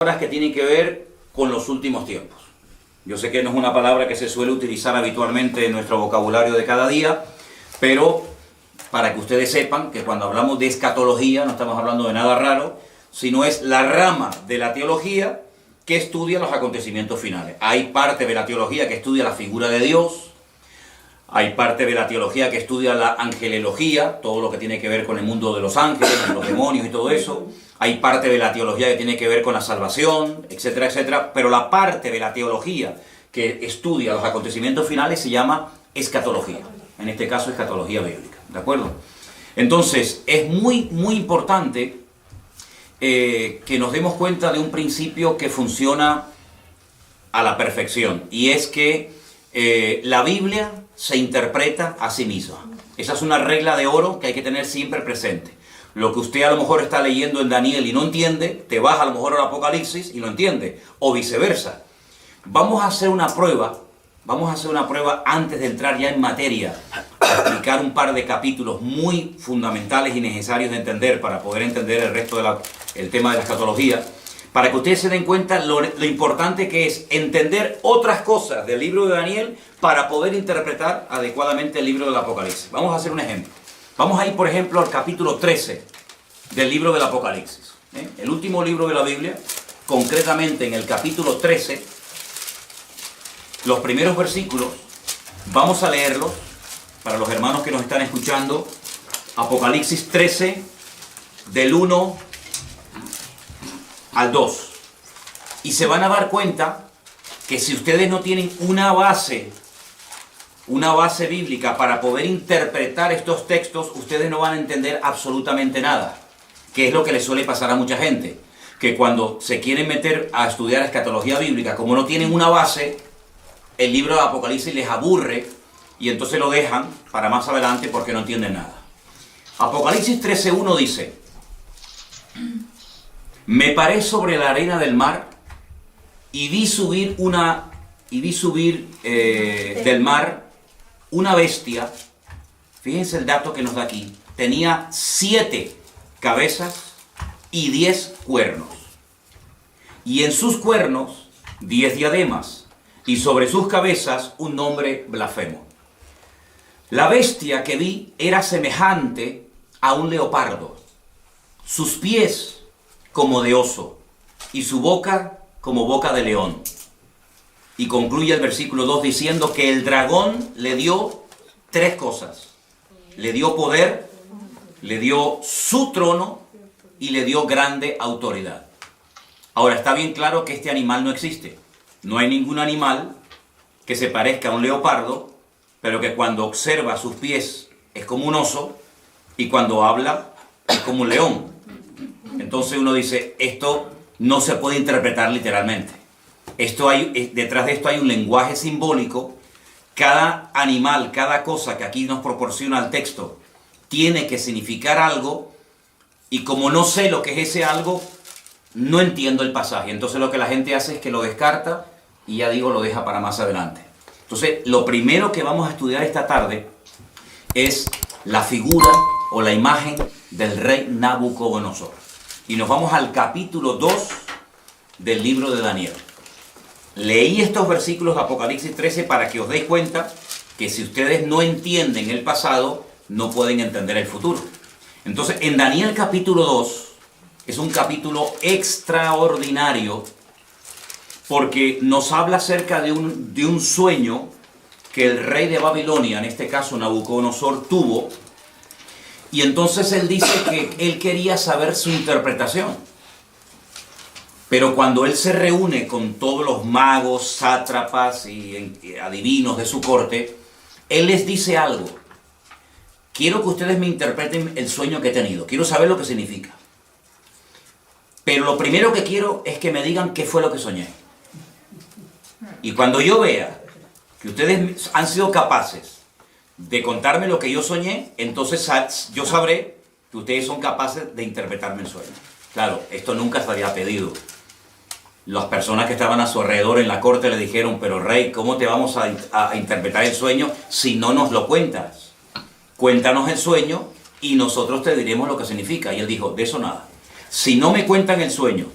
Que tienen que ver con los últimos tiempos. Yo sé que no es una palabra que se suele utilizar habitualmente en nuestro vocabulario de cada día, pero para que ustedes sepan que cuando hablamos de escatología no estamos hablando de nada raro, sino es la rama de la teología que estudia los acontecimientos finales. Hay parte de la teología que estudia la figura de Dios, hay parte de la teología que estudia la angelología, todo lo que tiene que ver con el mundo de los ángeles, los demonios y todo eso. Hay parte de la teología que tiene que ver con la salvación, etcétera, etcétera. Pero la parte de la teología que estudia los acontecimientos finales se llama escatología. En este caso, escatología bíblica. ¿De acuerdo? Entonces, es muy importante que nos demos cuenta de un principio que funciona a la perfección. Y es que la Biblia se interpreta a sí misma. Esa es una regla de oro que hay que tener siempre presente. Lo que usted a lo mejor está leyendo en Daniel y no entiende, te vas a lo mejor al Apocalipsis y lo entiende, o viceversa. Vamos a hacer una prueba antes de entrar ya en materia, a explicar un par de capítulos muy fundamentales y necesarios de entender para poder entender el resto del tema de la escatología, para que ustedes se den cuenta lo importante que es entender otras cosas del libro de Daniel para poder interpretar adecuadamente el libro del Apocalipsis. Vamos a hacer un ejemplo. Vamos a ir, por ejemplo, al capítulo 13 del libro del Apocalipsis. El último libro de la Biblia, concretamente en el capítulo 13, los primeros versículos, vamos a leerlos para los hermanos que nos están escuchando. Apocalipsis 13, del 1 al 2. Y se van a dar cuenta que si ustedes no tienen una base bíblica para poder interpretar estos textos, ustedes no van a entender absolutamente nada, que es lo que les suele pasar a mucha gente, que cuando se quieren meter a estudiar escatología bíblica, como no tienen una base, el libro de Apocalipsis les aburre y entonces lo dejan para más adelante porque no entienden nada. Apocalipsis 13:1 dice: me paré sobre la arena del mar y vi subir del mar una bestia. Fíjense el dato que nos da aquí. Tenía 7 cabezas y 10 cuernos. Y en sus cuernos 10 diademas. Y sobre sus cabezas un nombre blasfemo. La bestia que vi era semejante a un leopardo. Sus pies como de oso. Y su boca como boca de león. Y concluye el versículo 2 diciendo que el dragón le dio 3 cosas. Le dio poder, le dio su trono y le dio grande autoridad. Ahora, está bien claro que este animal no existe. No hay ningún animal que se parezca a un leopardo, pero que cuando observa sus pies es como un oso y cuando habla es como un león. Entonces uno dice, esto no se puede interpretar literalmente. Detrás de esto hay un lenguaje simbólico. Cada animal, cada cosa que aquí nos proporciona el texto, tiene que significar algo, y como no sé lo que es ese algo, no entiendo el pasaje. Entonces lo que la gente hace es que lo descarta y ya digo, lo deja para más adelante. Entonces, lo primero que vamos a estudiar esta tarde es la figura o la imagen del rey Nabucodonosor. Y nos vamos al capítulo 2 del libro de Daniel. Leí estos versículos de Apocalipsis 13 para que os deis cuenta que si ustedes no entienden el pasado, no pueden entender el futuro. Entonces, en Daniel capítulo 2, es un capítulo extraordinario porque nos habla acerca de un sueño que el rey de Babilonia, en este caso Nabucodonosor, tuvo. Y entonces él dice que él quería saber su interpretación. Pero cuando él se reúne con todos los magos, sátrapas y adivinos de su corte, él les dice algo. Quiero que ustedes me interpreten el sueño que he tenido. Quiero saber lo que significa. Pero lo primero que quiero es que me digan qué fue lo que soñé. Y cuando yo vea que ustedes han sido capaces de contarme lo que yo soñé, entonces yo sabré que ustedes son capaces de interpretarme el sueño. Claro, esto nunca se había pedido. Las personas que estaban a su alrededor en la corte le dijeron, pero rey, ¿cómo te vamos a interpretar el sueño si no nos lo cuentas? Cuéntanos el sueño y nosotros te diremos lo que significa. Y él dijo, de eso nada. Si no me cuentan el sueño,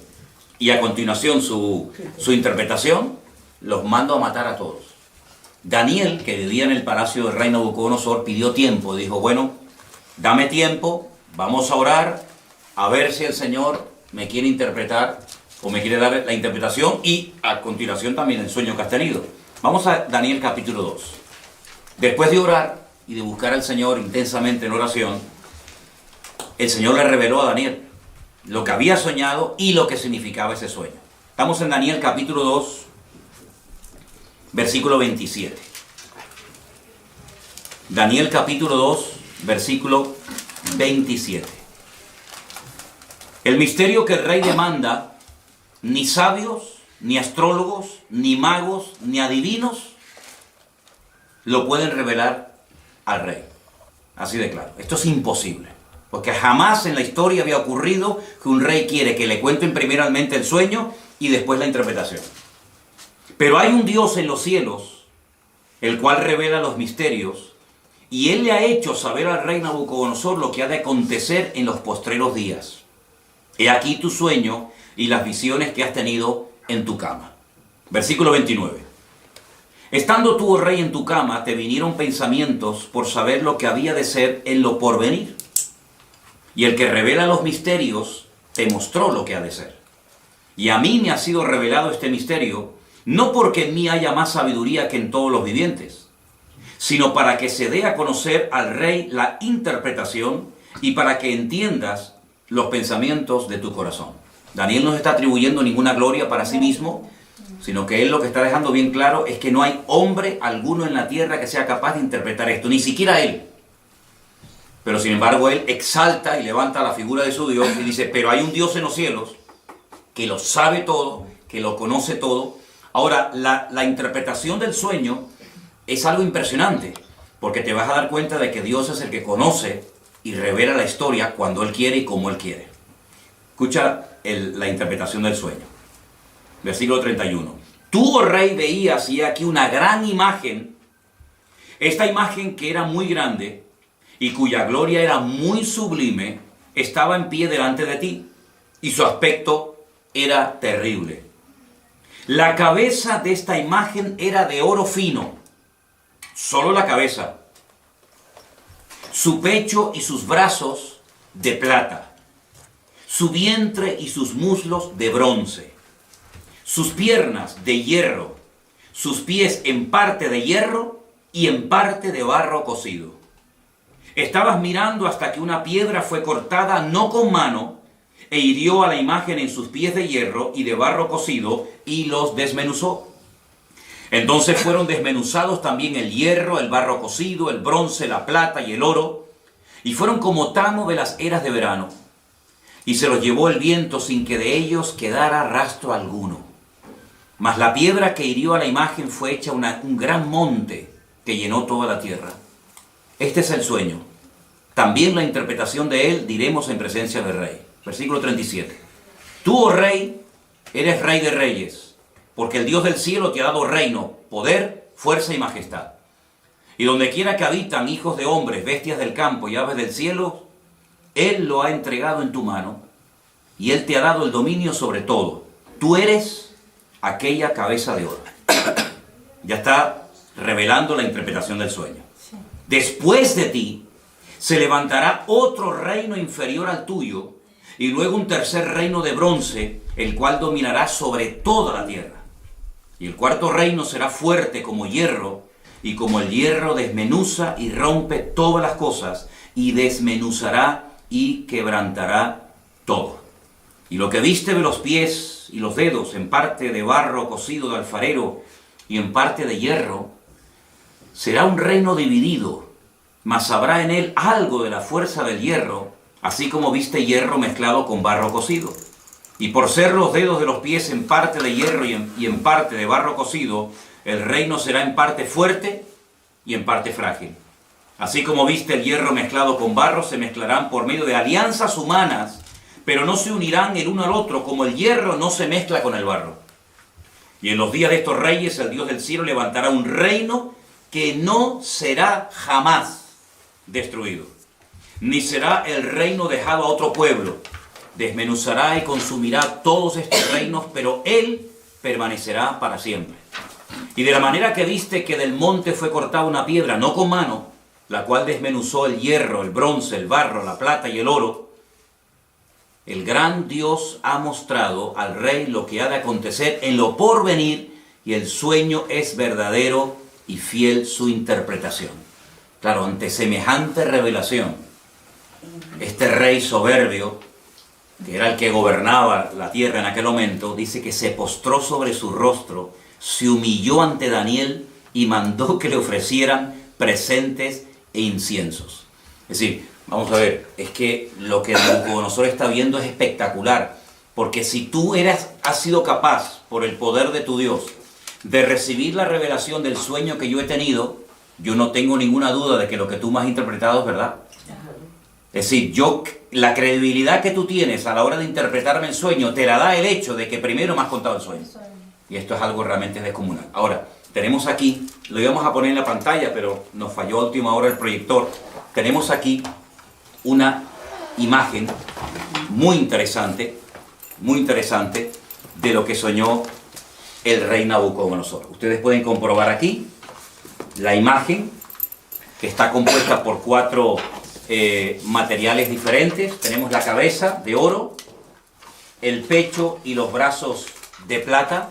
Y a continuación su interpretación, los mando a matar a todos. Daniel, que vivía en el palacio del rey Nabucodonosor, pidió tiempo. Dijo, bueno, dame tiempo, vamos a orar, a ver si el Señor me quiere interpretar o me quiere dar la interpretación y a continuación también el sueño que has tenido. Vamos a Daniel capítulo 2. Después de orar y de buscar al Señor intensamente en oración, el Señor le reveló a Daniel lo que había soñado y lo que significaba ese sueño. Estamos en Daniel capítulo 2, versículo 27. Daniel capítulo 2, versículo 27. El misterio que el rey demanda, ni sabios, ni astrólogos, ni magos, ni adivinos lo pueden revelar al rey. Así de claro. Esto es imposible. Porque jamás en la historia había ocurrido que un rey quiere que le cuenten primeramente el sueño y después la interpretación. Pero hay un Dios en los cielos, el cual revela los misterios, y Él le ha hecho saber al rey Nabucodonosor lo que ha de acontecer en los postreros días. He aquí tu sueño y las visiones que has tenido en tu cama. Versículo 29. Estando tú, oh rey, en tu cama, te vinieron pensamientos por saber lo que había de ser en lo porvenir. Y el que revela los misterios te mostró lo que ha de ser. Y a mí me ha sido revelado este misterio, no porque en mí haya más sabiduría que en todos los vivientes, sino para que se dé a conocer al rey la interpretación y para que entiendas los pensamientos de tu corazón. Daniel no está atribuyendo ninguna gloria para sí mismo, sino que él lo que está dejando bien claro es que no hay hombre alguno en la tierra que sea capaz de interpretar esto, ni siquiera él. Pero sin embargo él exalta y levanta la figura de su Dios y dice, pero hay un Dios en los cielos que lo sabe todo, que lo conoce todo. Ahora, la interpretación del sueño es algo impresionante, porque te vas a dar cuenta de que Dios es el que conoce y revela la historia cuando Él quiere y como Él quiere. Escucha la interpretación del sueño. Versículo 31. Tú, oh rey, veías y aquí una gran imagen, esta imagen que era muy grande, y cuya gloria era muy sublime, estaba en pie delante de ti, y su aspecto era terrible. La cabeza de esta imagen era de oro fino, solo la cabeza, su pecho y sus brazos de plata, su vientre y sus muslos de bronce, sus piernas de hierro, sus pies en parte de hierro y en parte de barro cocido. Estabas mirando hasta que una piedra fue cortada no con mano e hirió a la imagen en sus pies de hierro y de barro cocido y los desmenuzó. Entonces fueron desmenuzados también el hierro, el barro cocido, el bronce, la plata y el oro, y fueron como tamo de las eras de verano. Y se los llevó el viento sin que de ellos quedara rastro alguno. Mas la piedra que hirió a la imagen fue hecha un gran monte que llenó toda la tierra. Este es el sueño. También la interpretación de él diremos en presencia del rey. Versículo 37. Tú, oh rey, eres rey de reyes, porque el Dios del cielo te ha dado reino, poder, fuerza y majestad. Y donde quiera que habitan hijos de hombres, bestias del campo y aves del cielo, Él lo ha entregado en tu mano, y Él te ha dado el dominio sobre todo. Tú eres aquella cabeza de oro. Ya está revelando la interpretación del sueño. Después de ti se levantará otro reino inferior al tuyo, y luego un tercer reino de bronce, el cual dominará sobre toda la tierra. Y el cuarto reino será fuerte como hierro, y como el hierro desmenuza y rompe todas las cosas, y desmenuzará y quebrantará todo. Y lo que viste de los pies y los dedos, en parte de barro cocido de alfarero y en parte de hierro, será un reino dividido, mas habrá en él algo de la fuerza del hierro, así como viste hierro mezclado con barro cocido. Y por ser los dedos de los pies en parte de hierro y en parte de barro cocido, el reino será en parte fuerte y en parte frágil. Así como viste el hierro mezclado con barro, se mezclarán por medio de alianzas humanas, pero no se unirán el uno al otro, como el hierro no se mezcla con el barro. Y en los días de estos reyes, el Dios del cielo levantará un reino que no será jamás destruido, ni será el reino dejado a otro pueblo, desmenuzará y consumirá todos estos reinos, pero Él permanecerá para siempre. Y de la manera que viste que del monte fue cortada una piedra, no con mano, la cual desmenuzó el hierro, el bronce, el barro, la plata y el oro, el gran Dios ha mostrado al rey lo que ha de acontecer en lo porvenir, y el sueño es verdadero y fiel su interpretación. Claro, ante semejante revelación, este rey soberbio, que era el que gobernaba la tierra en aquel momento, dice que se postró sobre su rostro, se humilló ante Daniel y mandó que le ofrecieran presentes e inciensos. Es decir, vamos a ver, es que lo que Nabucodonosor está viendo es espectacular, porque si tú has sido capaz, por el poder de tu Dios, de recibir la revelación del sueño que yo he tenido, yo no tengo ninguna duda de que lo que tú me has interpretado es verdad. Es decir, la credibilidad que tú tienes a la hora de interpretarme el sueño te la da el hecho de que primero me has contado el sueño. Y esto es algo realmente descomunal. Ahora, tenemos aquí, lo íbamos a poner en la pantalla, pero nos falló a última hora el proyector. Tenemos aquí una imagen muy interesante de lo que soñó el rey Nabucodonosor. Ustedes pueden comprobar aquí la imagen, que está compuesta por 4 materiales diferentes. Tenemos la cabeza de oro, el pecho y los brazos de plata,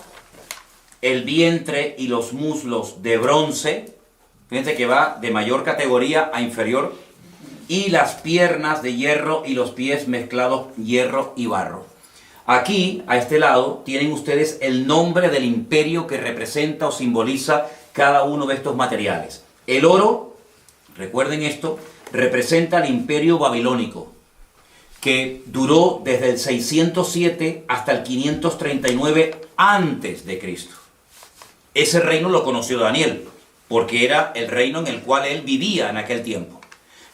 el vientre y los muslos de bronce, fíjense que va de mayor categoría a inferior, y las piernas de hierro y los pies mezclados hierro y barro. Aquí, a este lado, tienen ustedes el nombre del imperio que representa o simboliza cada uno de estos materiales. El oro, recuerden esto, representa el imperio babilónico, que duró desde el 607 hasta el 539 antes de Cristo. Ese reino lo conoció Daniel, porque era el reino en el cual él vivía en aquel tiempo.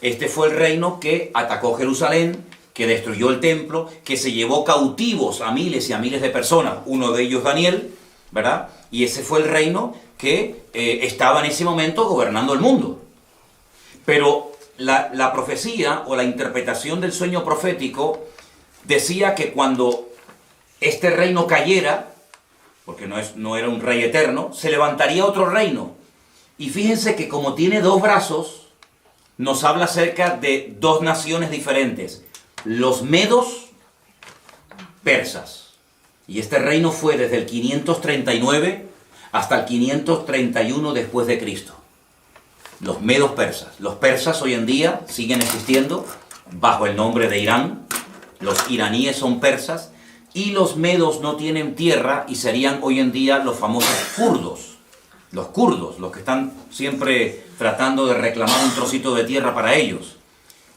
Este fue el reino que atacó Jerusalén, que destruyó el templo, que se llevó cautivos a miles y a miles de personas, uno de ellos Daniel, ¿verdad? Y ese fue el reino que estaba en ese momento gobernando el mundo. Pero la profecía o la interpretación del sueño profético decía que cuando este reino cayera, porque no era un rey eterno, se levantaría otro reino. Y fíjense que como tiene 2 brazos, nos habla acerca de 2 naciones diferentes. Los medos persas. Y este reino fue desde el 539 hasta el 531 después de Cristo. Los medos persas. Los persas hoy en día siguen existiendo bajo el nombre de Irán. Los iraníes son persas. Y los medos no tienen tierra y serían hoy en día los famosos kurdos. Los kurdos, los que están siempre tratando de reclamar un trocito de tierra para ellos.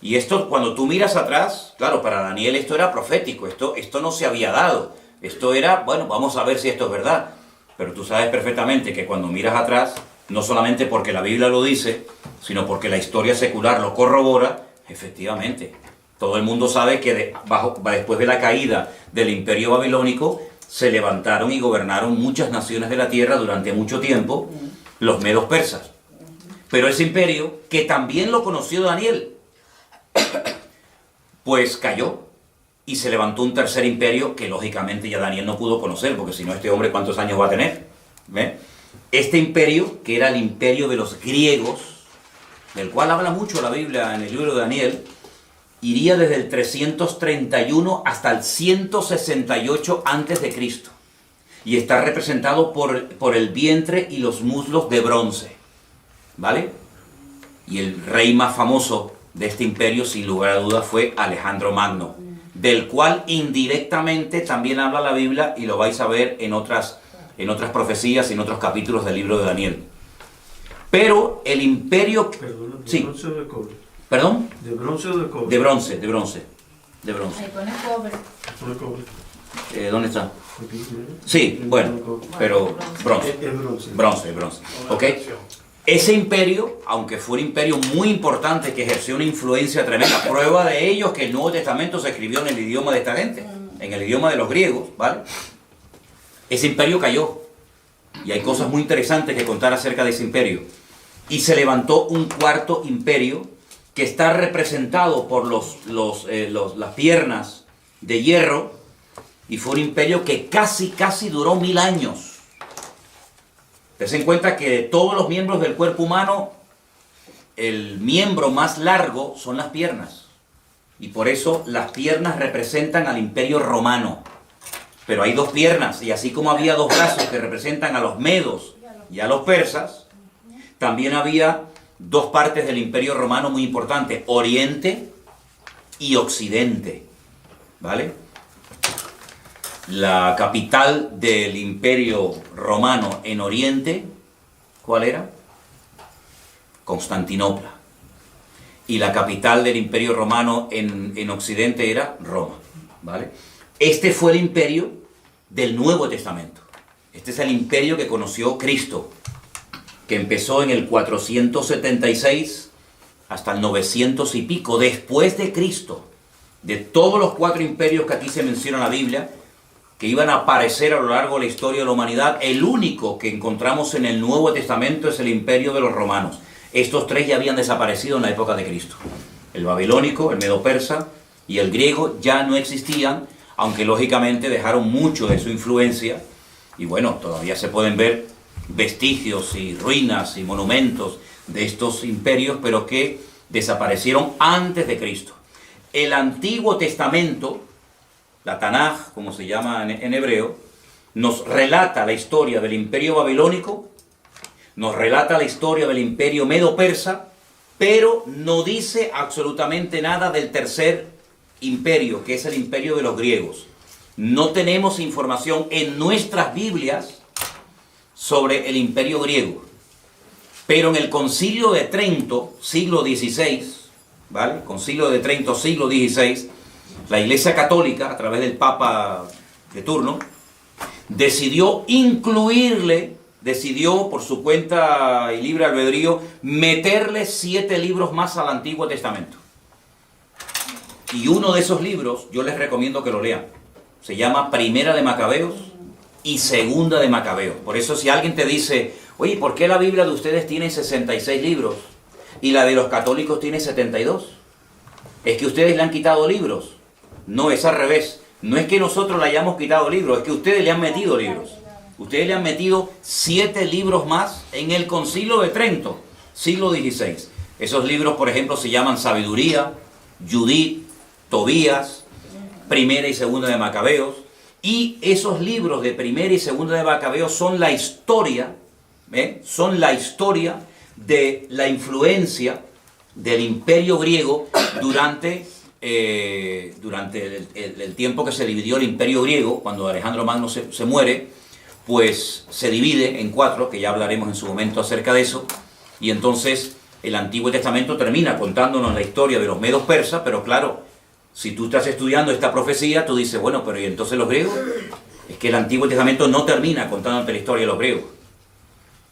Y esto, cuando tú miras atrás, claro, para Daniel esto era profético, esto no se había dado. Esto era, bueno, vamos a ver si esto es verdad. Pero tú sabes perfectamente que cuando miras atrás, no solamente porque la Biblia lo dice, sino porque la historia secular lo corrobora, efectivamente. Todo el mundo sabe que después de la caída del imperio babilónico, se levantaron y gobernaron muchas naciones de la tierra durante mucho tiempo, los medos persas. Pero ese imperio, que también lo conoció Daniel, pues cayó y se levantó un tercer imperio que lógicamente ya Daniel no pudo conocer, porque si no, este hombre ¿cuántos años va a tener? ¿Ve? Este imperio, que era el imperio de los griegos, del cual habla mucho la Biblia en el libro de Daniel, iría desde el 331 hasta el 168 antes de Cristo, y está representado por el vientre y los muslos de bronce, ¿vale? Y el rey más famoso de este imperio, sin lugar a dudas, fue Alejandro Magno, del cual indirectamente también habla la Biblia, y lo vais a ver en otras profecías y en otros capítulos del libro de Daniel. Pero el imperio... Perdón, ¿de sí. bronce o de cobre? ¿Perdón? ¿De bronce o de cobre? De bronce. Ahí pone cobre. De cobre. ¿Dónde está? Aquí, mira. Sí, bueno, pero bronce. Es bronce. Bronce. ¿Ok? Ese imperio, aunque fue un imperio muy importante que ejerció una influencia tremenda, prueba de ello es que el Nuevo Testamento se escribió en el idioma de esta gente, en el idioma de los griegos, ¿vale? Ese imperio cayó, y hay cosas muy interesantes que contar acerca de ese imperio. Y se levantó un cuarto imperio que está representado por las piernas de hierro, y fue un imperio que casi duró 1000 años. Ten en cuenta que de todos los miembros del cuerpo humano, el miembro más largo son las piernas. Y por eso las piernas representan al imperio romano. Pero hay 2 piernas, y así como había 2 brazos que representan a los medos y a los persas, también había 2 partes del imperio romano muy importantes, Oriente y Occidente. ¿Vale? La capital del imperio romano en Oriente, ¿cuál era? Constantinopla. Y la capital del imperio romano en Occidente era Roma. ¿Vale? Este fue el imperio del Nuevo Testamento. Este es el imperio que conoció Cristo, que empezó en el 476 hasta el 900 y pico, después de Cristo. De todos los 4 imperios que aquí se menciona en la Biblia, que iban a aparecer a lo largo de la historia de la humanidad, el único que encontramos en el Nuevo Testamento es el imperio de los romanos. Estos 3 ya habían desaparecido en la época de Cristo. El babilónico, el medo-persa y el griego ya no existían, aunque lógicamente dejaron mucho de su influencia, y bueno, todavía se pueden ver vestigios y ruinas y monumentos de estos imperios, pero que desaparecieron antes de Cristo. El Antiguo Testamento, la Tanaj, como se llama en hebreo, nos relata la historia del imperio babilónico, nos relata la historia del imperio medo-persa, pero no dice absolutamente nada del tercer imperio, que es el imperio de los griegos. No tenemos información en nuestras Biblias sobre el imperio griego. Pero en el Concilio de Trento, siglo XVI, ¿vale? Concilio de Trento, siglo XVI, la Iglesia Católica, a través del Papa de turno, decidió por su cuenta y libre albedrío, meterle 7 libros más al Antiguo Testamento. Y uno de esos libros, yo les recomiendo que lo lean. Se llama Primera de Macabeos y Segunda de Macabeos. Por eso si alguien te dice, oye, ¿por qué la Biblia de ustedes tiene 66 libros y la de los católicos tiene 72? ¿Es que ustedes le han quitado libros? No, es al revés. No es que nosotros le hayamos quitado libros, es que ustedes le han metido libros. Ustedes le han metido 7 libros más en el Concilio de Trento, siglo XVI. Esos libros, por ejemplo, se llaman Sabiduría, Judith, Tobías, Primera y Segunda de Macabeos. Y esos libros de Primera y Segunda de Macabeos son la historia, son la historia de la influencia del imperio griego durante el tiempo que se dividió el imperio griego. Cuando Alejandro Magno se muere, pues se divide en 4, que ya hablaremos en su momento acerca de eso, y entonces el Antiguo Testamento termina contándonos la historia de los medos persas, pero claro, si tú estás estudiando esta profecía, tú dices, bueno, pero ¿y entonces los griegos? Es que el Antiguo Testamento no termina contándote la historia de los griegos.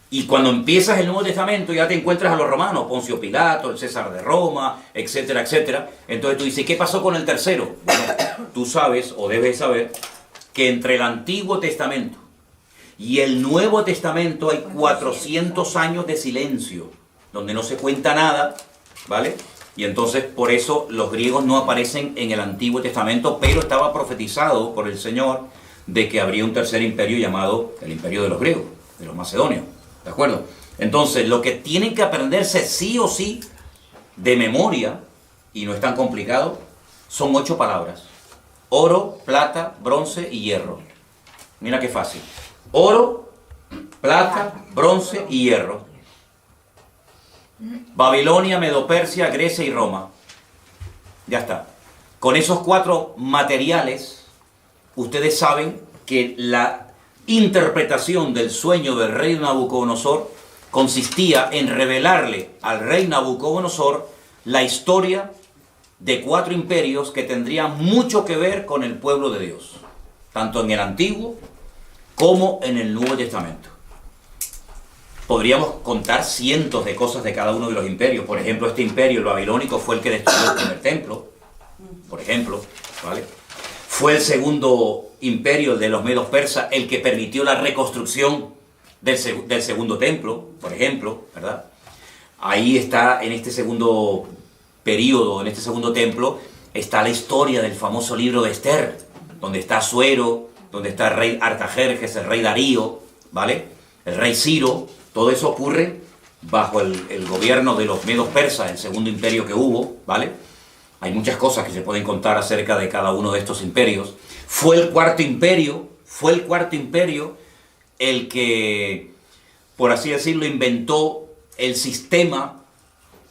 Y cuando empiezas el Nuevo Testamento ya te encuentras a los romanos, Poncio Pilato, el César de Roma, etcétera, etcétera. Entonces tú dices, ¿qué pasó con el tercero? Bueno, tú sabes, o debes saber, que entre el Antiguo Testamento y el Nuevo Testamento hay 400 años de silencio, donde no se cuenta nada, ¿vale? Y entonces por eso los griegos no aparecen en el Antiguo Testamento, pero estaba profetizado por el Señor de que habría un tercer imperio llamado el imperio de los griegos, de los macedonios, ¿de acuerdo? Entonces lo que tienen que aprenderse sí o sí de memoria, y no es tan complicado, son 8 palabras: oro, plata, bronce y hierro. Mira qué fácil. Oro, plata, bronce y hierro. Babilonia, Medo-Persia, Grecia y Roma. Ya está. Con esos 4 materiales, ustedes saben que la interpretación del sueño del rey Nabucodonosor consistía en revelarle al rey Nabucodonosor la historia de 4 imperios que tendrían mucho que ver con el pueblo de Dios, tanto en el Antiguo como en el Nuevo Testamento. Podríamos contar cientos de cosas de cada uno de los imperios. Por ejemplo, este imperio, el babilónico, fue el que destruyó el primer templo, por ejemplo, ¿vale? Fue el segundo imperio, el de los medos persas, el que permitió la reconstrucción del segundo templo, por ejemplo, ¿verdad? Ahí está, en este segundo periodo, en este segundo templo, está la historia del famoso libro de Esther, donde está Asuero, donde está el rey Artajerjes, el rey Darío, ¿vale? El rey Ciro. Todo eso ocurre bajo el gobierno de los medos persas, el segundo imperio que hubo, ¿vale? Hay muchas cosas que se pueden contar acerca de cada uno de estos imperios. Fue el cuarto imperio el que, por así decirlo, inventó el sistema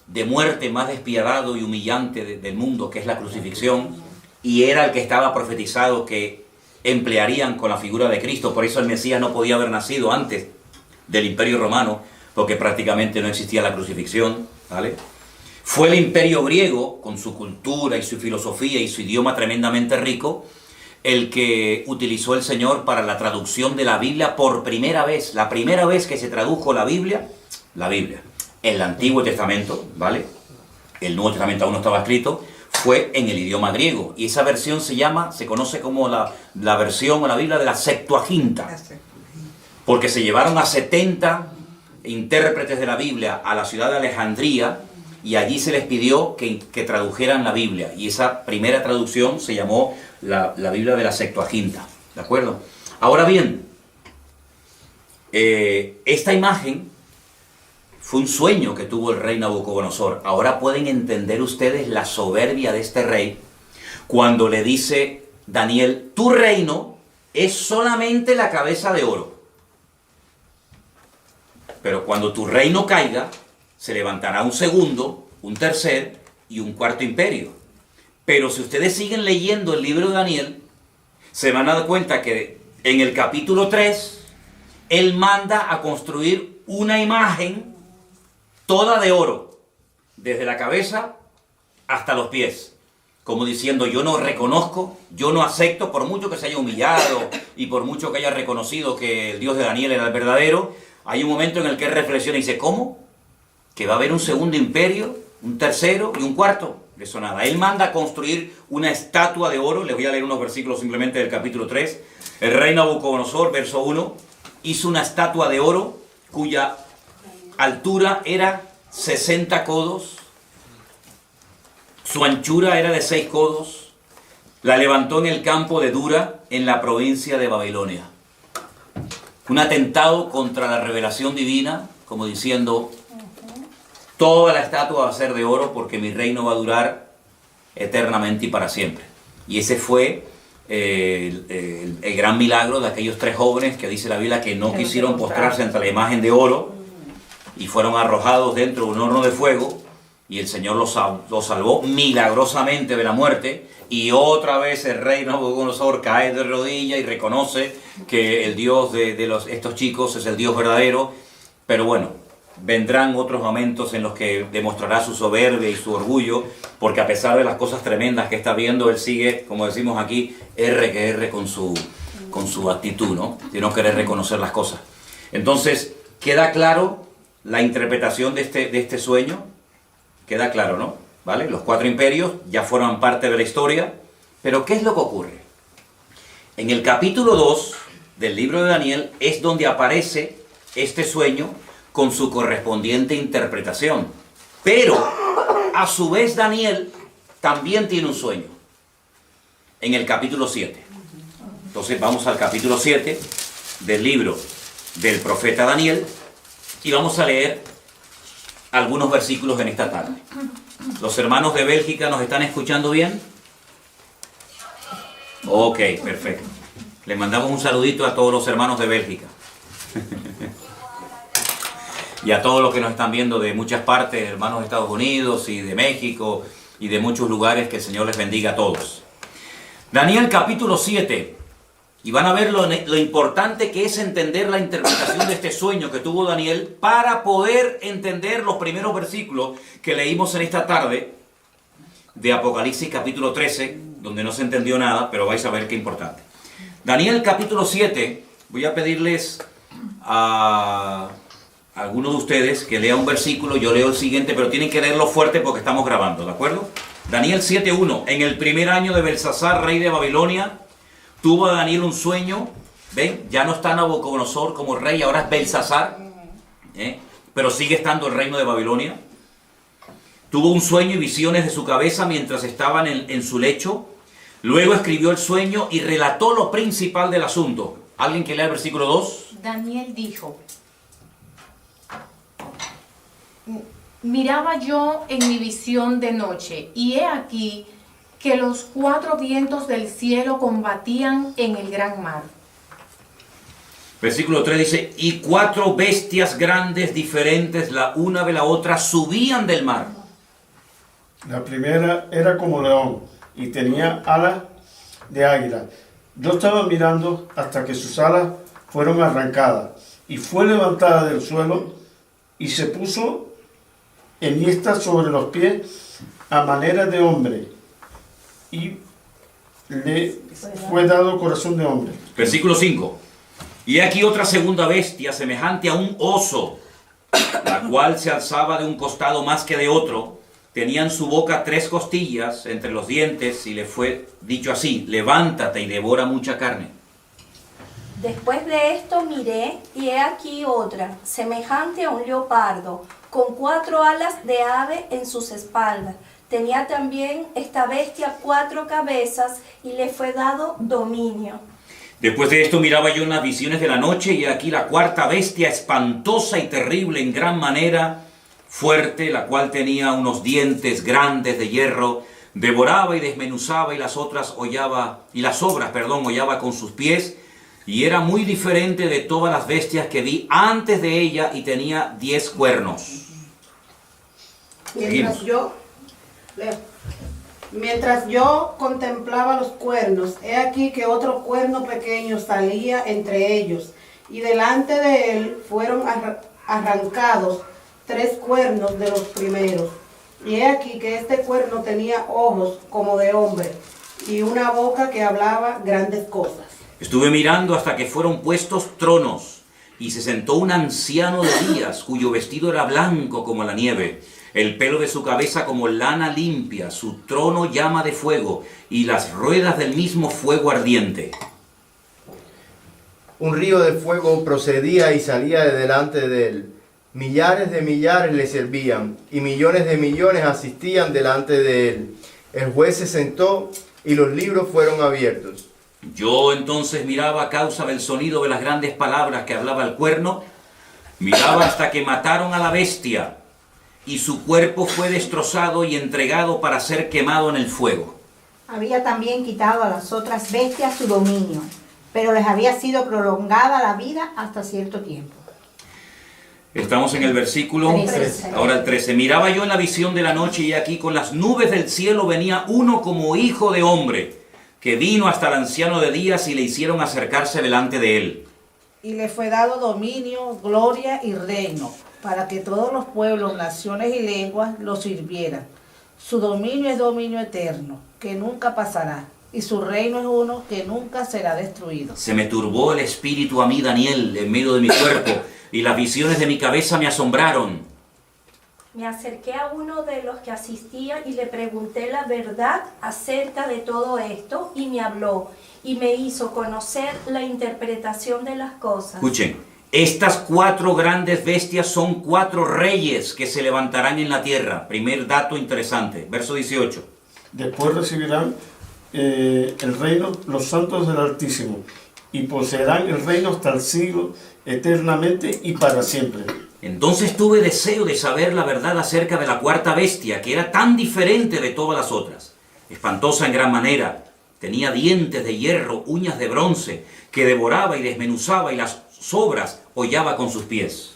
de muerte más despiadado y humillante del mundo, que es la crucifixión, y era el que estaba profetizado que emplearían con la figura de Cristo. Por eso el Mesías no podía haber nacido antes del Imperio Romano, porque prácticamente no existía la crucifixión, ¿vale? Fue el Imperio griego, con su cultura y su filosofía y su idioma tremendamente rico, el que utilizó el Señor para la traducción de la Biblia por primera vez. La primera vez que se tradujo la Biblia, el Antiguo Testamento, ¿vale? El Nuevo Testamento aún no estaba escrito, fue en el idioma griego. Y esa versión se conoce como la versión o la Biblia de la Septuaginta. Porque se llevaron a 70 intérpretes de la Biblia a la ciudad de Alejandría y allí se les pidió que tradujeran la Biblia. Y esa primera traducción se llamó la Biblia de la Septuaginta. ¿De acuerdo? Ahora bien, esta imagen fue un sueño que tuvo el rey Nabucodonosor. Ahora pueden entender ustedes la soberbia de este rey cuando le dice Daniel: tu reino es solamente la cabeza de oro. Pero cuando tu reino caiga, se levantará un segundo, un tercer y un cuarto imperio. Pero si ustedes siguen leyendo el libro de Daniel, se van a dar cuenta que en el capítulo 3, él manda a construir una imagen toda de oro, desde la cabeza hasta los pies. Como diciendo: yo no reconozco, yo no acepto, por mucho que se haya humillado y por mucho que haya reconocido que el Dios de Daniel era el verdadero. Hay un momento en el que él reflexiona y dice: ¿cómo? ¿Que va a haber un segundo imperio, un tercero y un cuarto? De eso nada. Él manda a construir una estatua de oro. Les voy a leer unos versículos simplemente del capítulo 3. El rey Nabucodonosor, verso 1, hizo una estatua de oro cuya altura era 60 codos, su anchura era de 6 codos, la levantó en el campo de Dura, en la provincia de Babilonia. Un atentado contra la revelación divina, como diciendo: toda la estatua va a ser de oro porque mi reino va a durar eternamente y para siempre. Y ese fue el gran milagro de aquellos 3 jóvenes que dice la Biblia que no quisieron postrarse ante la imagen de oro y fueron arrojados dentro de un horno de fuego, y el Señor los salvó milagrosamente de la muerte. Y otra vez el rey Nabucodonosor cae de rodillas y reconoce que el Dios de estos chicos es el Dios verdadero. Pero bueno, vendrán otros momentos en los que demostrará su soberbia y su orgullo, porque a pesar de las cosas tremendas que está viendo, él sigue, como decimos aquí, R con su actitud, ¿no? De no querer reconocer las cosas. Entonces, queda claro la interpretación de este sueño, queda claro, ¿no? ¿Vale? Los 4 imperios ya forman parte de la historia, pero ¿qué es lo que ocurre? En el capítulo 2 del libro de Daniel es donde aparece este sueño con su correspondiente interpretación. Pero, a su vez, Daniel también tiene un sueño, en el capítulo 7. Entonces vamos al capítulo 7 del libro del profeta Daniel y vamos a leer algunos versículos en esta tarde. ¿Los hermanos de Bélgica nos están escuchando bien? Ok, perfecto. Les mandamos un saludito a todos los hermanos de Bélgica. Y a todos los que nos están viendo de muchas partes, hermanos de Estados Unidos y de México y de muchos lugares. Que el Señor les bendiga a todos. Daniel capítulo 7. Y van a ver lo importante que es entender la interpretación de este sueño que tuvo Daniel para poder entender los primeros versículos que leímos en esta tarde de Apocalipsis capítulo 13, donde no se entendió nada, pero vais a ver qué importante. Daniel capítulo 7, voy a pedirles a algunos de ustedes que lea un versículo, yo leo el siguiente, pero tienen que leerlo fuerte porque estamos grabando, ¿de acuerdo? Daniel 7:1. En el primer año de Belsasar, rey de Babilonia, tuvo Daniel un sueño. ¿Ven? Ya no está Nabucodonosor como rey, ahora es Belsasar, pero sigue estando el reino de Babilonia. Tuvo un sueño y visiones de su cabeza mientras estaban en su lecho. Luego escribió el sueño y relató lo principal del asunto. ¿Alguien que lea el versículo 2? Daniel dijo: miraba yo en mi visión de noche, y he aquí que los 4 vientos del cielo combatían en el gran mar. Versículo 3 dice, y 4 bestias grandes diferentes, la una de la otra, subían del mar. La primera era como león y tenía alas de águila. Yo estaba mirando hasta que sus alas fueron arrancadas y fue levantada del suelo y se puso enhiesta sobre los pies a manera de hombre y le fue dado corazón de hombre. Versículo 5. Y aquí otra segunda bestia semejante a un oso, la cual se alzaba de un costado más que de otro. Tenía en su boca 3 costillas entre los dientes y le fue dicho así, levántate y devora mucha carne. Después de esto miré y he aquí otra, semejante a un leopardo, con 4 alas de ave en sus espaldas. Tenía también esta bestia 4 cabezas y le fue dado dominio. Después de esto miraba yo unas visiones de la noche y aquí la 4ª bestia, espantosa y terrible en gran manera, fuerte, la cual tenía unos dientes grandes de hierro, devoraba y desmenuzaba y las obras hollaba con sus pies, y era muy diferente de todas las bestias que vi antes de ella y tenía 10 cuernos. Mientras yo contemplaba los cuernos, he aquí que otro cuerno pequeño salía entre ellos, y delante de él fueron arrancados 3 cuernos de los primeros. Y he aquí que este cuerno tenía ojos como de hombre, y una boca que hablaba grandes cosas. Estuve mirando hasta que fueron puestos tronos, y se sentó un anciano de días, cuyo vestido era blanco como la nieve, el pelo de su cabeza como lana limpia, su trono llama de fuego, y las ruedas del mismo fuego ardiente. Un río de fuego procedía y salía de delante de él. Millares de millares le servían, y millones de millones asistían delante de él. El juez se sentó, y los libros fueron abiertos. Yo entonces miraba a causa del sonido de las grandes palabras que hablaba el cuerno, miraba hasta que mataron a la bestia, y su cuerpo fue destrozado y entregado para ser quemado en el fuego. Había también quitado a las otras bestias su dominio, pero les había sido prolongada la vida hasta cierto tiempo. Estamos en el versículo 13. Ahora el 13. Miraba yo en la visión de la noche y aquí con las nubes del cielo venía uno como hijo de hombre, que vino hasta el anciano de días y le hicieron acercarse delante de él. Y le fue dado dominio, gloria y reino, para que todos los pueblos, naciones y lenguas lo sirvieran. Su dominio es dominio eterno, que nunca pasará, y su reino es uno que nunca será destruido. Se me turbó el espíritu a mí, Daniel, en medio de mi cuerpo, y las visiones de mi cabeza me asombraron. Me acerqué a uno de los que asistían y le pregunté la verdad acerca de todo esto, y me habló, y me hizo conocer la interpretación de las cosas. Escuchen. Estas 4 grandes bestias son 4 reyes que se levantarán en la tierra. Primer dato interesante. Verso 18. Después recibirán el reino los santos del Altísimo, y poseerán el reino hasta el siglo, eternamente y para siempre. Entonces tuve deseo de saber la verdad acerca de la 4ª bestia, que era tan diferente de todas las otras. Espantosa en gran manera, tenía dientes de hierro, uñas de bronce, que devoraba y desmenuzaba y las sobras hollaba con sus pies.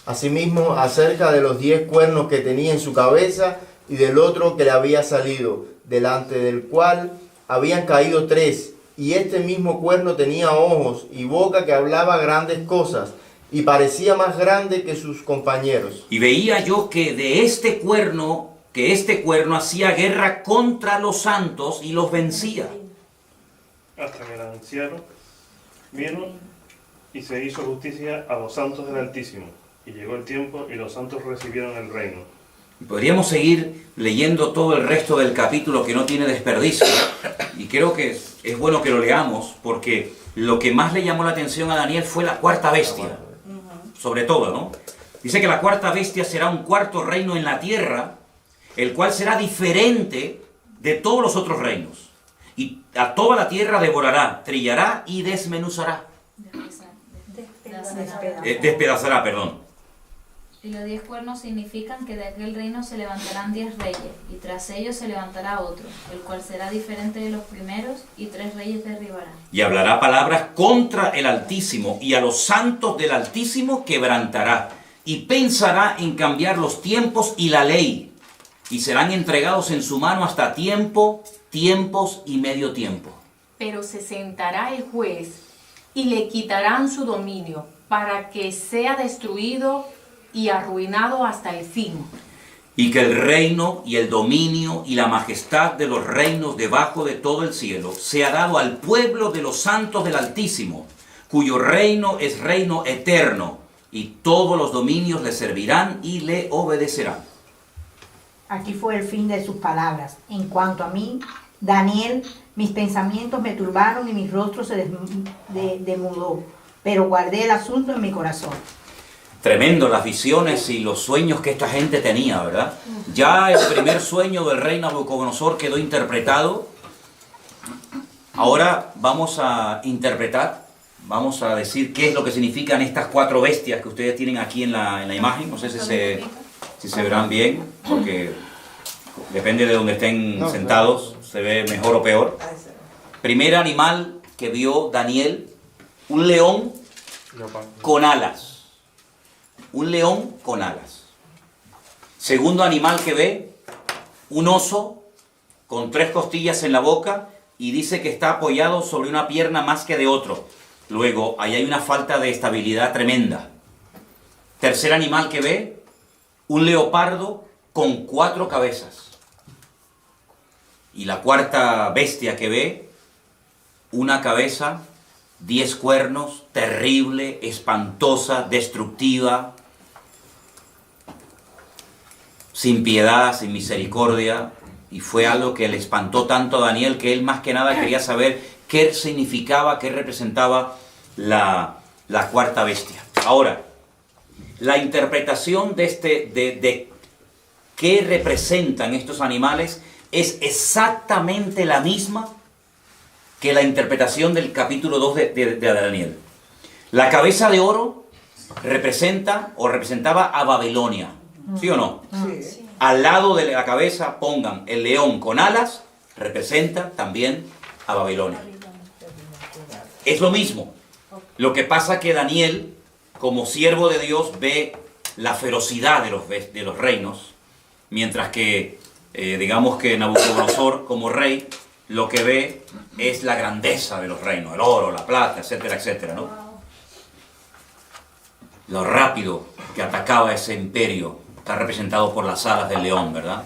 Asimismo, acerca de los 10 cuernos que tenía en su cabeza y del otro que le había salido, delante del cual habían caído 3, y este mismo cuerno tenía ojos y boca que hablaba grandes cosas, y parecía más grande que sus compañeros. Y veía yo que este cuerno hacía guerra contra los santos y los vencía. Hasta que el anciano vino y se hizo justicia a los santos del Altísimo, y llegó el tiempo y los santos recibieron el reino. Podríamos seguir leyendo todo el resto del capítulo, que no tiene desperdicio, y creo que es bueno que lo leamos, porque lo que más le llamó la atención a Daniel fue la 4ª bestia, sobre todo, ¿no? Dice que la cuarta bestia será un cuarto reino en la tierra, el cual será diferente de todos los otros reinos. Y a toda la tierra devorará, trillará y desmenuzará. Despedazará, perdón. Y los 10 cuernos significan que de aquel reino se levantarán 10 reyes, y tras ellos se levantará otro, el cual será diferente de los primeros, y 3 reyes derribará. Y hablará palabras contra el Altísimo, y a los santos del Altísimo quebrantará, y pensará en cambiar los tiempos y la ley, y serán entregados en su mano hasta tiempo, tiempos y medio tiempo. Pero se sentará el juez y le quitarán su dominio para que sea destruido y arruinado hasta el fin. Y que el reino y el dominio y la majestad de los reinos debajo de todo el cielo sea dado al pueblo de los santos del Altísimo, cuyo reino es reino eterno, y todos los dominios le servirán y le obedecerán. Aquí fue el fin de sus palabras. En cuanto a mí, Daniel, mis pensamientos me turbaron y mi rostro se demudó, pero guardé el asunto en mi corazón. Tremendo las visiones y los sueños que esta gente tenía, ¿verdad? Ya el primer sueño del rey Nabucodonosor quedó interpretado. Ahora vamos a interpretar, vamos a decir qué es lo que significan estas 4 bestias que ustedes tienen aquí en la imagen. No sé si se verán bien, porque depende de donde estén sentados, se ve mejor o peor. Primer animal que vio Daniel, un león con alas. Un león con alas. Segundo animal que ve, un oso con 3 costillas en la boca y dice que está apoyado sobre una pierna más que de otro. Luego, ahí hay una falta de estabilidad tremenda. Tercer animal que ve, un leopardo con 4 cabezas. Y la cuarta bestia que ve, una cabeza, 10 cuernos, terrible, espantosa, destructiva, sin piedad, sin misericordia, y fue algo que le espantó tanto a Daniel que él más que nada quería saber qué significaba, qué representaba la cuarta bestia. Ahora, la interpretación de qué representan estos animales es exactamente la misma que la interpretación del capítulo 2 de Daniel. La cabeza de oro representa o representaba a Babilonia, ¿sí o no? Sí. Al lado de la cabeza pongan el león con alas, representa también a Babilonia. Es lo mismo. Lo que pasa que Daniel, como siervo de Dios, ve la ferocidad de los reinos, mientras que, digamos que Nabucodonosor, como rey, lo que ve es la grandeza de los reinos, el oro, la plata, etcétera, etcétera, ¿no? Lo rápido que atacaba ese imperio está representado por las alas del león, ¿verdad?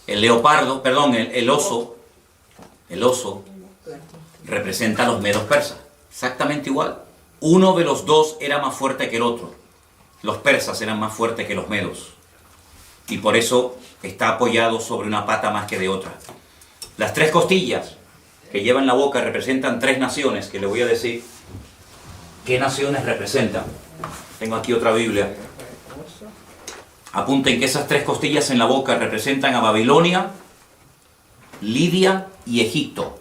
El leopardo, perdón, el oso representa a los medos persas, exactamente igual. Uno de los dos era más fuerte que el otro. Los persas eran más fuertes que los medos. Y por eso está apoyado sobre una pata más que de otra. Las 3 costillas que lleva en la boca representan 3 naciones, que le voy a decir qué naciones representan. Tengo aquí otra Biblia. Apunten que esas 3 costillas en la boca representan a Babilonia, Lidia y Egipto.